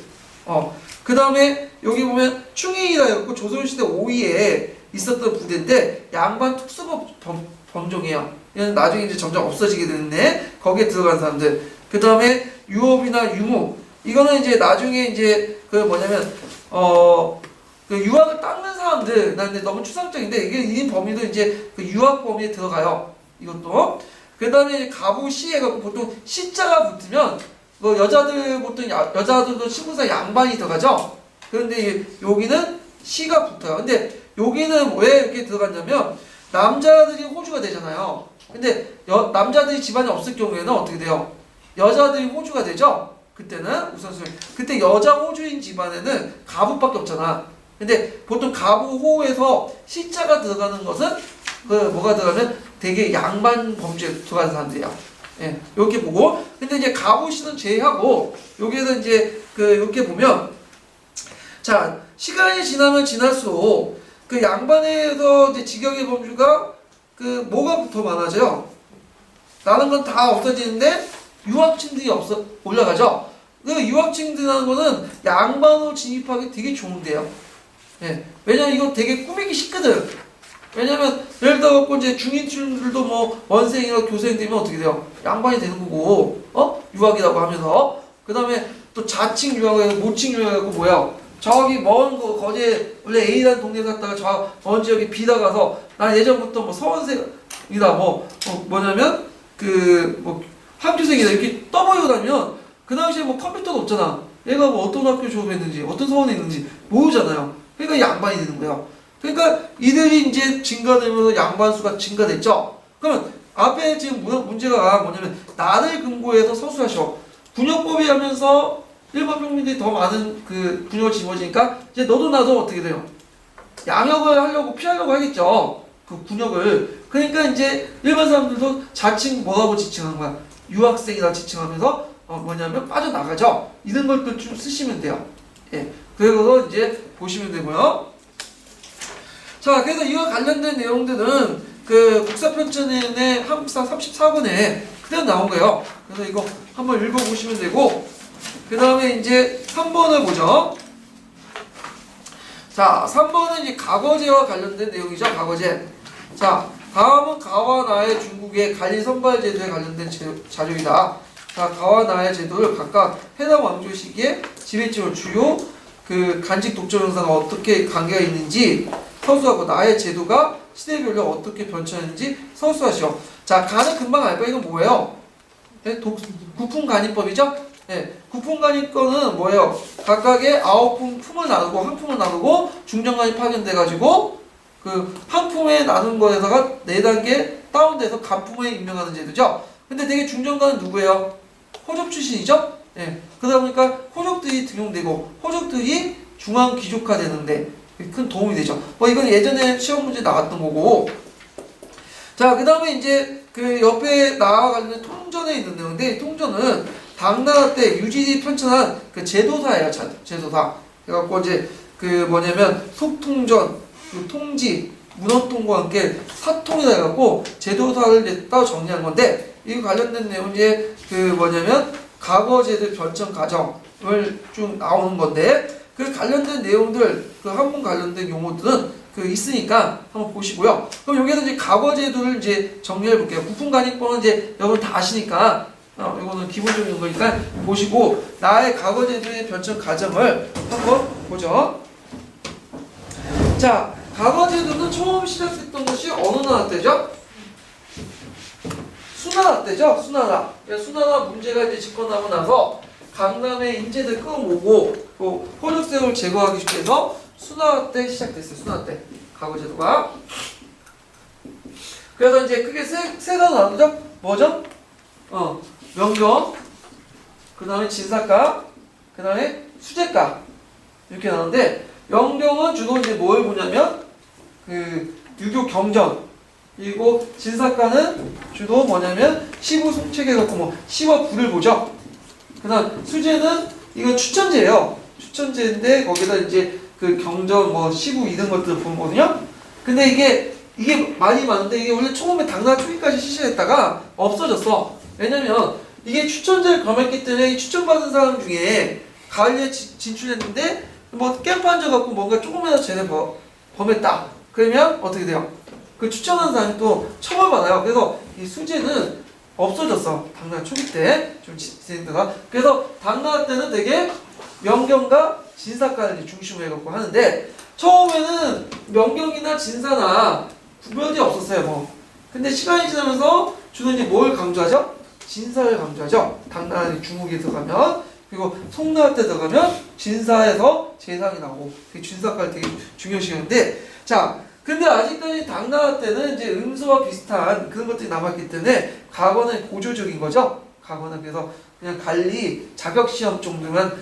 Speaker 1: 그 다음에 여기 보면 충의이라고 조선시대 5위에 있었던 부대인데 양반 특수법 범종이에요. 이건 나중에 이제 점점 없어지게 되는데 거기에 들어간 사람들. 그 다음에 유업이나 유무. 이거는 이제 나중에 이제 그 뭐냐면 그 유학을 닦는 사람들. 난 너무 추상적인데 이게 이 범위도 이제 그 유학 범위에 들어가요. 이것도. 그 다음에 가부 시 해갖고 보통 시자가 붙으면 뭐 여자들 보통 여자들도 신분상 양반이 들어가죠. 그런데 여기는 시가 붙어요. 근데 여기는 왜 이렇게 들어갔냐면 남자들이 호주가 되잖아요. 근데 남자들이 집안에 없을 경우에는 어떻게 돼요? 여자들이 호주가 되죠. 그때는 우선순위. 그때 여자 호주인 집안에는 가부밖에 없잖아. 근데 보통 가부호에서 시자가 들어가는 것은 그 뭐가 들어가면 되게 양반 범죄에 들어가는 사람들이야. 예, 이렇게 보고. 근데 이제 가부시는 제외하고 여기에서 이제 그 이렇게 보면 자, 시간이 지나면 지날수록 그 양반에서 이제 직역의 범주가 그 뭐가 더 많아져요? 다른 건 다 없어지는데 유학층들이 올라가죠. 그 유학층들이라는 거는 양반으로 진입하기 되게 좋은데요. 예, 왜냐면 이거 되게 꾸미기 쉽거든. 왜냐면 예를 들어 이제 중인층들도 뭐 원생이나 교생 되면 어떻게 돼요? 양반이 되는 거고, 유학이라고 하면서. 그 다음에 또 자칭 유학이고 모칭 유학이고 뭐야? 저기 먼 거 거제 원래 A라는 동네 갔다가 저 먼 지역에 B다 가서 나 예전부터 뭐 서원생이다 뭐냐면 그 뭐 학교생이다 이렇게 떠벌리고 다니면 그 당시에 뭐 컴퓨터도 없잖아. 얘가 뭐 어떤 학교 졸업했는지 어떤 서원에 있는지 모르잖아요. 그러니까 양반이 되는 거예요. 그러니까 이들이 이제 증가되면서 양반 수가 증가됐죠. 그러면 앞에 지금 문제가 뭐냐면 나를 근거해서 서술하셔. 군역법이 하면서 일반 평민들이 더 많은 그 군역을 짊어지니까 이제 너도 나도 어떻게 돼요? 양역을 하려고 피하려고 하겠죠. 그 군역을. 그러니까 이제 일반 사람들도 자칭 뭐라고 지칭하는 거야? 유학생이라 지칭하면서 뭐냐면 빠져나가죠. 이런 것들 좀 쓰시면 돼요. 예. 그래서 이제 보시면 되고요. 자, 그래서 이와 관련된 내용들은 그 국사편찬의 한국사 34권에 그대로 나온 거예요. 그래서 이거 한번 읽어보시면 되고, 그 다음에 이제 3번을 보죠. 자, 3번은 이제 가거제와 관련된 내용이죠. 가거제. 자, 다음은 가와 나의 중국의 관리 선발 제도에 관련된 자료이다. 자, 가와 나의 제도를 각각 해당 왕조 시기에 지배층을 주요 그 간직 독점 형사가 어떻게 관계가 있는지 서술하고 나의 제도가 시대별로 어떻게 변천했는지 서술하시오. 자, 간은 금방 알 거예요. 이건 뭐예요? 네, 국품간이법이죠? 네, 국품간이법은 뭐예요? 각각의 9품을 나누고 한 품을 나누고 중정간이 파견돼가지고 그 한 품에 나눈 거에다가 4단계 다운돼서 간품에 임명하는 제도죠. 근데 되게 중정간은 누구예요? 호족 출신이죠? 네, 그러다 보니까 호족들이 등용되고 호족들이 중앙 귀족화 되는데 큰 도움이 되죠. 이건 예전에 시험 문제 나왔던 거고. 자, 그 다음에 이제 그 옆에 나와 관련된 통전에 있는 내용인데, 통전은 당나라 때 유지리 편찬한 그 제도사예요. 제도사. 그래갖고 이제 그 뭐냐면 속통전, 그 통지, 문헌통과 함께 사통이라 해갖고 제도사를 이제 따로 정리한 건데, 이 관련된 내용이 이제 그 뭐냐면 과거제도 변천 과정을 쭉 나오는 건데, 그 관련된 내용들, 그 한문 관련된 용어들은 그 있으니까 한번 보시고요. 그럼 여기에서 이제 과거제도를 이제 정리해 볼게요. 국품간이법은 이제 여러분 다 아시니까, 이거는 기본적인 거니까 보시고, 나의 과거제도의 변천 과정을 한번 보죠. 자, 과거제도는 처음 시작됐던 것이 어느 나라 때죠? 수나라 때죠? 수나라. 수나라 문제가 이제 집권하고 나서 강남의 인재들 끌어모으고 호족세력을 제거하기 위해서 수나라 때 시작됐어요. 수나라 때 과거제도가. 그래서 이제 크게 세 단어 나누죠? 뭐죠? 명령, 그 다음에 진사가, 그 다음에 수재가 이렇게 나오는데, 영경은 주로 이제 뭘 보냐면 유교 경전, 그리고 진사과는 주로 뭐냐면 시부 송책에 갖고 뭐 시와 부를 보죠. 그다음 수제는 이건 추천제예요. 추천제인데 거기다 이제 그 경전 뭐 시부 이런 것들을 보는 거거든요. 근데 이게 많이 많은데 이게 원래 처음에 당나라 초기까지 실시했다가 없어졌어. 왜냐면 이게 추천제를 겸했기 때문에 이 추천받은 사람 중에 가을에 진출했는데 뭐 캠프 앉아갖고 뭔가 조금이라도 쟤네 범했다. 그러면 어떻게 돼요? 그 추천한 사람이 또 처벌받아요. 그래서 이 수제는 없어졌어. 당나라 초기 때 좀 진행되다가. 그래서 당나라 때는 되게 명경과 진사과를 중심으로 해갖고 하는데 처음에는 명경이나 진사나 구별이 없었어요. 뭐. 근데 시간이 지나면서 주로 이제 뭘 강조하죠? 진사를 강조하죠. 당나라 중국에 들어가면 그리고 송나라 때 들어가면 진사에서 제상이 나오고 되게 진사과를 되게 중요시하는데 자 근데 아직까지 당나라 때는 이제 음수와 비슷한 그런 것들이 남았기 때문에 과거는 고조적인 거죠. 과거는 그래서 그냥 관리 자격 시험 정도만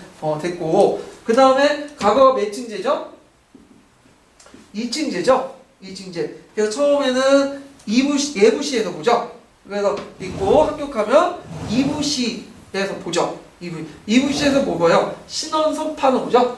Speaker 1: 됐고 그 다음에 과거가 몇 층제죠? 2층제죠. 2층제. 그래서 처음에는 예부시에서 보죠. 그래서 있고 합격하면 2부시에서 보죠. 2부시에서 뭐 봐요? 신원서판을 보죠.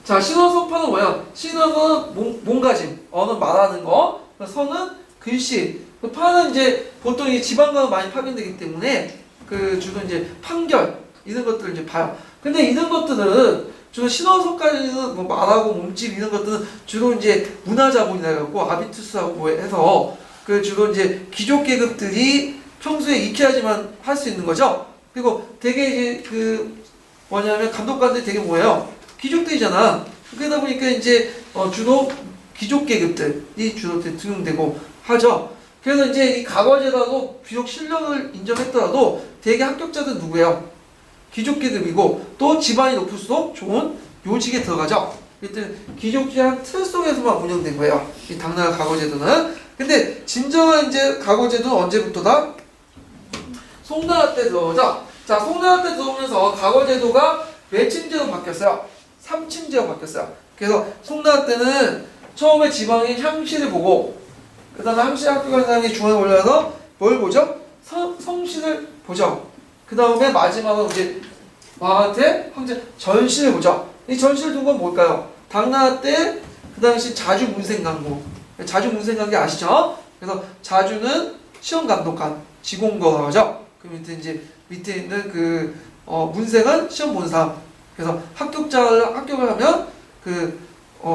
Speaker 1: 자, 신원서판은 뭐야? 신원은 몸가짐, 어는 말하는 거, 서는 글씨, 파는 이제 보통 이 지방과는 많이 파견되기 때문에 그 주로 이제 판결 이런 것들을 이제 봐요. 근데 이런 것들은 주로 신원서까지는 뭐 말하고 몸집 이런 것들은 주로 이제 문화자본이라 해갖고 아비투스하고 뭐 해서 그 주로 이제 귀족 계급들이 평소에 익혀야지만 할 수 있는 거죠. 그리고 되게 이제 그 뭐냐면 감독관들이 되게 뭐예요? 귀족들이잖아. 그러다 보니까 이제 주로 귀족 계급들이 주로 등용되고 하죠. 그래서 이제 이 과거제라도 비록 실력을 인정했더라도 대개 합격자들은 누구예요? 귀족 계급이고 또 집안이 높을수록 좋은 요직에 들어가죠. 일단 귀족제한 틀 속에서만 운영된 거예요. 이 당나라 과거제도는. 근데 진정한 이제 과거제도는 언제부터다? 송나라 때 들어오죠. 자, 송나라 때 들어오면서 과거제도가 몇 층제로 바뀌었어요? 3층제로 바뀌었어요. 그래서 송나라 때는 처음에 지방인 향시를 보고 그 다음에 향시 합격한 사람이 중앙에 올라가서 뭘 보죠? 성씨를 보죠. 그 다음에 마지막으로 이제 왕한테 황제 전시를 보죠. 이 전시를 둔 건 뭘까요? 당나라 때 그 당시 자주 문생강고. 자주 문생강기 아시죠? 그래서 자주는 시험감독관, 지공거라고 하죠. 그 밑에 있는 그 문생은 시험 본 사람. 그래서 합격을 하면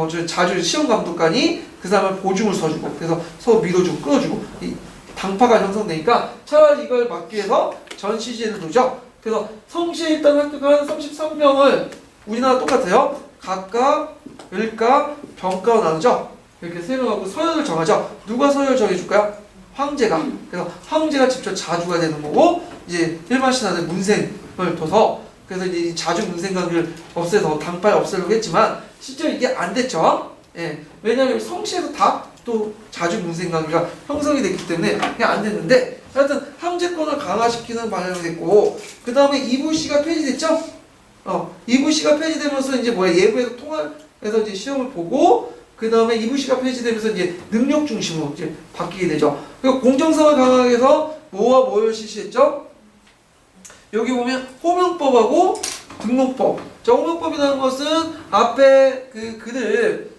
Speaker 1: 저 자주 시험감독관이 그 사람을 보증을 써주고 그래서 서로 밀어주고 끌어주고 이 당파가 형성되니까 차라리 이걸 막기 위해서 전시제를 두죠. 그래서 성시에 일단 합격한 33명을 우리나라 똑같아요. 각각, 을가, 병가로 나누죠. 이렇게 세 명하고 서열을 정하죠. 누가 서열 정해줄까요? 황제가. 그래서 황제가 직접 자주가 되는 거고 이제 일반 신하들 문생을 둬서 그래서 이제 자주 문생관계를 없애서 당파를 없애려고 했지만 실제로 이게 안 됐죠. 예. 왜냐하면 성시에서 다 또 자주 문생관계가 형성이 됐기 때문에 그냥 안 됐는데 하여튼 황제권을 강화시키는 방향이 됐고 그 다음에 이부시가 폐지됐죠. 이부시가 폐지되면서 이제 예부에서 통합해서 이제 시험을 보고 그 다음에 이부시가 폐지되면서 이제 능력 중심으로 이제 바뀌게 되죠. 그리고 공정성을 강화하기 위해서 뭐와 뭘 실시했죠? 여기 보면 호명법하고 등록법. 자, 호명법이라는 것은 앞에 그 글을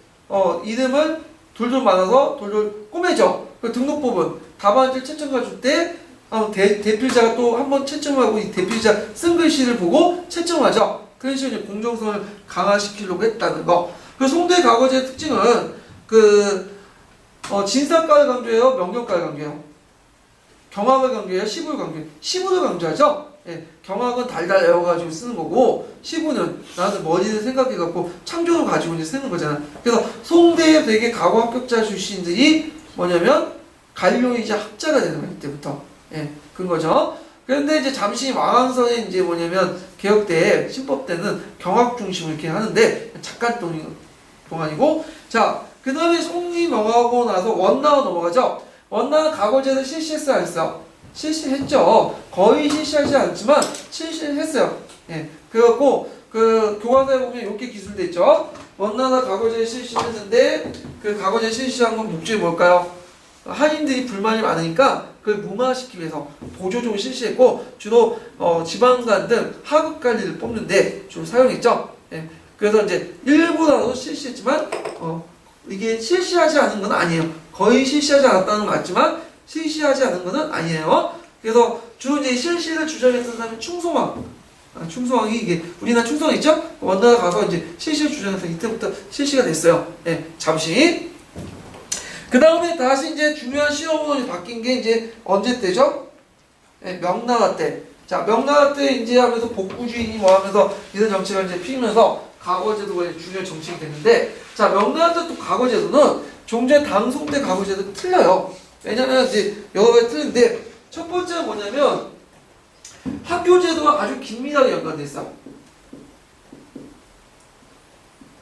Speaker 1: 이름을 돌돌 말아서 돌돌 꼬매죠. 그 등록법은 답안지를 채점해 줄 때 대필자가 또 한 번 채점하고 이 대필자 쓴 글씨를 보고 채점하죠. 그런 식으로 이제 공정성을 강화시키려고 했다는 거. 그 송대 과거제의 특징은 진사과를 강조해요, 명경과를 강조해요. 경악을 강조해요, 시부를 강조해요. 시부를 강조하죠. 예, 경악은 달달 외워가지고 쓰는 거고 시부는 나는 머리를 생각해갖고 창조를 가지고 이제 쓰는 거잖아. 그래서 송대에 되게 과거 합격자 출신들이 뭐냐면 관료이자 학자가 되는 거예요. 이때부터. 예, 그런 거죠. 그런데 이제 잠시 왕왕선에 이제 뭐냐면 개혁 때 신법 때는 경악 중심을 이렇게 하는데 잠깐 동안이고 자, 그 다음에 송이 넘어가고 나서 원나라 넘어가죠. 원나라 과거제를 실시했어요, 안 했어요? 실시했죠. 거의 실시하지 않지만 실시했어요. 예. 그래갖고 그 교과서에 보면 이렇게 기술돼 있죠. 원나라 과거제를 실시했는데 그 과거제 실시한 건 목적이 뭘까요? 한인들이 불만이 많으니까 그걸 무마시키기 위해서 보조종을 실시했고 주로 지방간 등 하급 관리를 뽑는데 주로 사용했죠. 예. 그래서 이제 일부라도 실시했지만 이게 실시하지 않은 건 아니에요. 거의 실시하지 않았다는 건 맞지만 실시하지 않은 것은 아니에요. 그래서 주로 이제 실시를 주장했던 사람이 충성왕. 충성왕이 이게 우리나라 충성 있죠? 원나라 가서 이제 실시를 주장해서 이때부터 실시가 됐어요. 예, 잠시. 그 다음에 다시 이제 중요한 시험으로 바뀐 게 이제 언제 때죠? 예, 명나라 때. 자, 명나라 때 이제 하면서 복구주의니 뭐 하면서 이런 정치가 이제 피면서 과거제도가 중요한 정책이 됐는데, 자, 명나라 때 또 과거제도는 종제 당송 때 과거제도가 틀려요. 왜냐면 이제 여러 가지 틀린데, 첫 번째는 뭐냐면 학교제도와 아주 긴밀하게 연관돼 있어.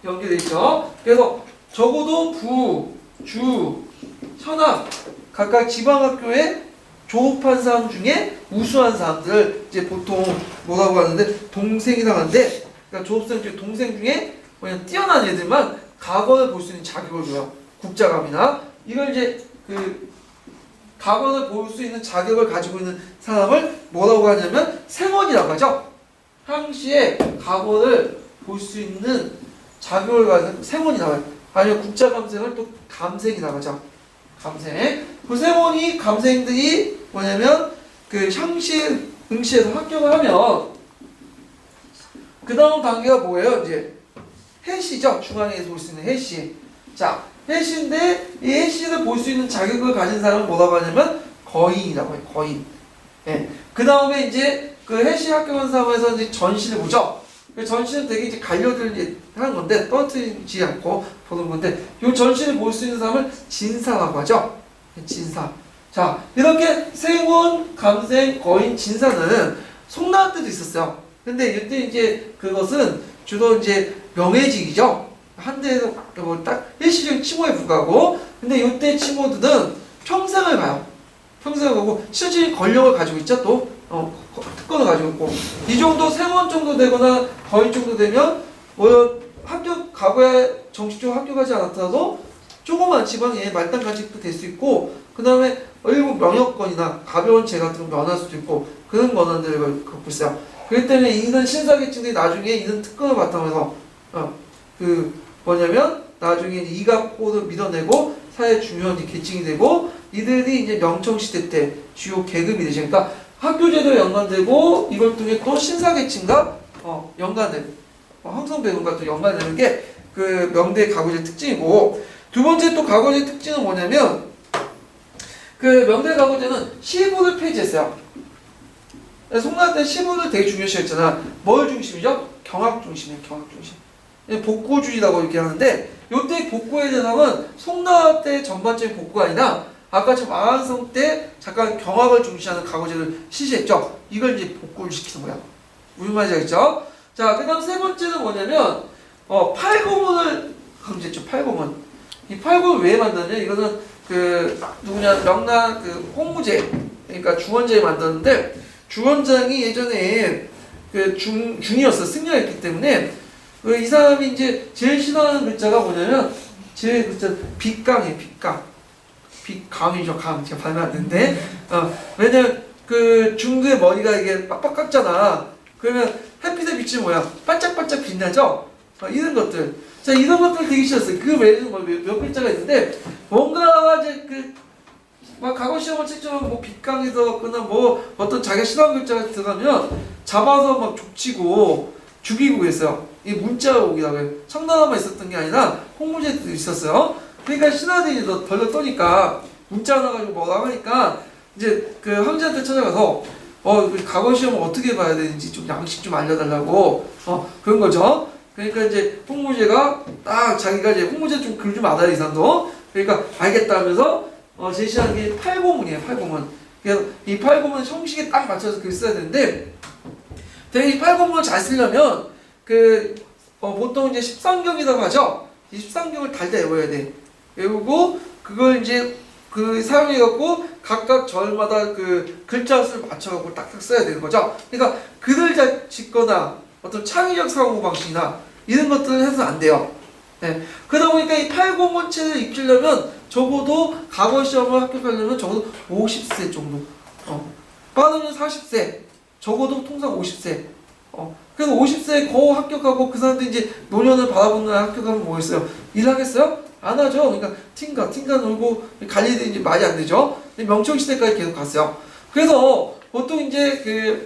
Speaker 1: 연계돼 있죠. 그래서 적어도 부, 주, 현학 각각 지방학교에 졸업한 사람 중에 우수한 사람들을 이제 보통 뭐라고 하는데 동생이라고 하는데, 그러니까 졸업생 중에 동생 중에 뭐냐 뛰어난 애들만 과거를 볼 수 있는 자격을 줘요. 국자감이나 이걸 이제 그 과거를 볼 수 있는 자격을 가지고 있는 사람을 뭐라고 하냐면 생원이라고 하죠. 항시에 과거를 볼 수 있는 자격을 가진 생원이라고 해요. 아니면 국자감생을 또 감생이라고 하죠. 감생. 그 생원이 감생들이 뭐냐면 그 향시 응시에서 합격을 하면 그 다음 단계가 뭐예요? 이제 해시죠. 중앙에서 볼 수 있는 해시. 자, 해시인데 이 해시를 볼 수 있는 자격을 가진 사람은 뭐라고 하냐면 거인이라고 해요. 거인. 예. 그 다음에 이제 그 해시 합격한 사람에서 이제 전시를 보죠. 그 전시는 되게 이제 갈려들 하는 건데 떨어뜨리지 않고 보는 건데 이 전시를 볼 수 있는 사람을 진사라고 하죠. 진사. 자, 이렇게 생원, 감생, 거인, 진사는 송나라 때도 있었어요. 근데 이때 이제 그것은 주로 이제 명예직이죠. 한 대에서 뭐딱 일시적인 칭호에 불과하고, 근데 이때 칭호들은 평생을 가요. 평생을 가고 실질적인 권력을 가지고 있죠. 또 특권을 가지고 있고, 이 정도 생원 정도 되거나 거인 정도 되면 과거에 정식적으로 합격하지 않았더라도 조그만 지방에 말단 간직도 될 수 있고, 그 다음에 일부 명예권이나 가벼운 죄 같은 거 면할 수도 있고 그런 권한들을 갖고 있어요. 그렇기 때문에 이런 신사계층들이 나중에 이런 특권을 바탕으로 뭐냐면 나중에 이각고를 밀어내고 사회 중요한 계층이 되고, 이들이 이제 명청시대 때 주요 계급이 되죠. 그러니까 학교제도에 연관되고 이걸 통해 또 신사계층과 연관되고 황성배군과 또 연관되는 게 그 명대 가구제 특징이고, 두 번째 또 가구제 특징은 뭐냐면 그 명대 가구제는 시부를 폐지했어요. 송나라 때 시부를 되게 중요시했잖아. 뭘 중심이죠? 경학 중심이에요. 경학 중심. 복고주의라고 이렇게 하는데, 요때 복고의 대상은 송나라 때 전반적인 복고가 아니라 아까처럼 아한성 때 잠깐 경학을 중시하는 가구제를 실시했죠. 이걸 이제 복고를 시키는 거야. 무슨 말인지 알겠죠? 자, 그 다음 세 번째는 뭐냐면 팔고문을 강조했죠. 팔고문. 이 팔고문을 왜 만드냐? 이거는 그 누구냐 명나 그 홍무제, 그러니까 주원제에 만드는데, 주원장이 예전에 그 중이었어. 승려였기 때문에 이 사람이 이제 제일 싫어하는 글자가 뭐냐면 제일 글자 빗강이에요. 빗강. 빗강이죠. 강. 제가 발음 안 되는데 왜냐면 그 중도의 머리가 이게 빡빡 깎잖아. 그러면 햇빛의 빛이 뭐야? 반짝반짝 빛나죠? 이런 것들. 자, 이런 것들 되게 싫었어요. 그 외에도 몇 글자가 있는데 뭔가 이제 막 과거 시험을 책처럼 뭐 빗강에서 거나 뭐 어떤 자기가 싫어하는 글자가 들어가면 잡아서 막 족치고 죽이고 그랬어요. 이 문자옥이라고 해요. 청나라만 있었던 게 아니라 홍무제도 있었어요. 그러니까 신하들이 덜덜 떠니까 문자 하나 가지고 뭐라고 하니까 이제 그 황제한테 찾아가서 과거 시험을 어떻게 봐야 되는지 좀 양식 좀 알려달라고 그런 거죠. 그러니까 이제 홍무제가 딱 자기가 이제 홍무제 좀 글 좀 알아야 이 사람도. 그러니까 알겠다 하면서 제시한 게 팔고문이에요. 팔고문. 그래서 이 팔고문 형식에 딱 맞춰서 글 써야 되는데, 되게 이 팔고문을 잘 쓰려면 보통 이제 13경이라고 하죠. 이 13경을 달달 외워야 돼. 외우고 그걸 이제 사용해갖고 각각 절마다 그 글자 수를 맞춰갖고 딱딱 써야 되는 거죠. 그러니까 글을 잘 짓거나 어떤 창의적 사고방식이나 이런 것들을 해서는 안 돼요. 네. 그러다 보니까 이 8공문체를 익히려면 적어도 과거 시험을 합격하려면 적어도 50세 정도. 빠르면 40세. 적어도 통상 50세. 그래서 50세에 거의 합격하고 그 사람들이 이제 노년을 바라보는 합격하면 뭐겠어요? 일하겠어요? 안 하죠. 그러니까 팅가 놀고 갈 일이 이제 말이 안 되죠. 명청시대까지 계속 갔어요. 그래서 보통 이제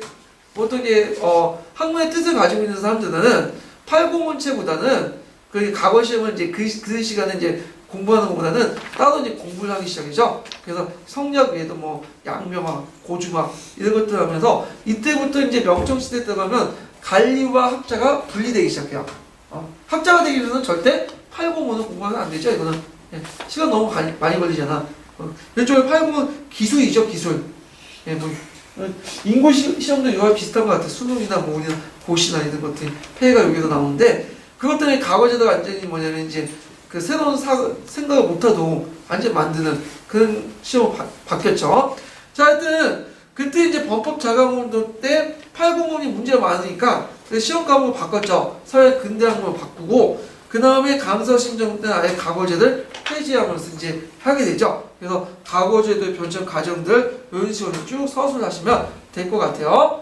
Speaker 1: 학문의 뜻을 가지고 있는 사람들은 8공문체보다는 그 과거 시험을 이제 그 시간에 이제 공부하는 것보다는 따로 이제 공부를 하기 시작이죠. 그래서 성리학 외에도 뭐 양명학, 고주학 이런 것들 하면서 이때부터 이제 명청시대 때 가면 관리와 학자가 분리되기 시작해요. 학자가 되기 위해서는 절대 8공문을 공부하면 안 되죠. 이거는 시간 너무 많이 걸리잖아. 이쪽에 8공은 기술이죠, 기술. 뭐 인고 시험도 이거와 비슷한 것 같아. 수능이나 뭐 우리는 고시나 이런 것들이 폐해가 여기서 나오는데 그것 때문에 과거제도가 완전히 뭐냐면 이제 그 새로운 생각을 못하도 완전히 만드는 그런 시험으로 바뀌었죠. 자, 하여튼 그때 이제 범법 자강운동 때 8공문이 문제가 많으니까 그 시험 과목을 바꿨죠. 사회 근대학문을 바꾸고 그 다음에 강서신정 때는 아예 과거제를 폐지하면서 이제 하게 되죠. 그래서 과거제도의 변천 과정들 이런 식으로 쭉 서술하시면 될 것 같아요.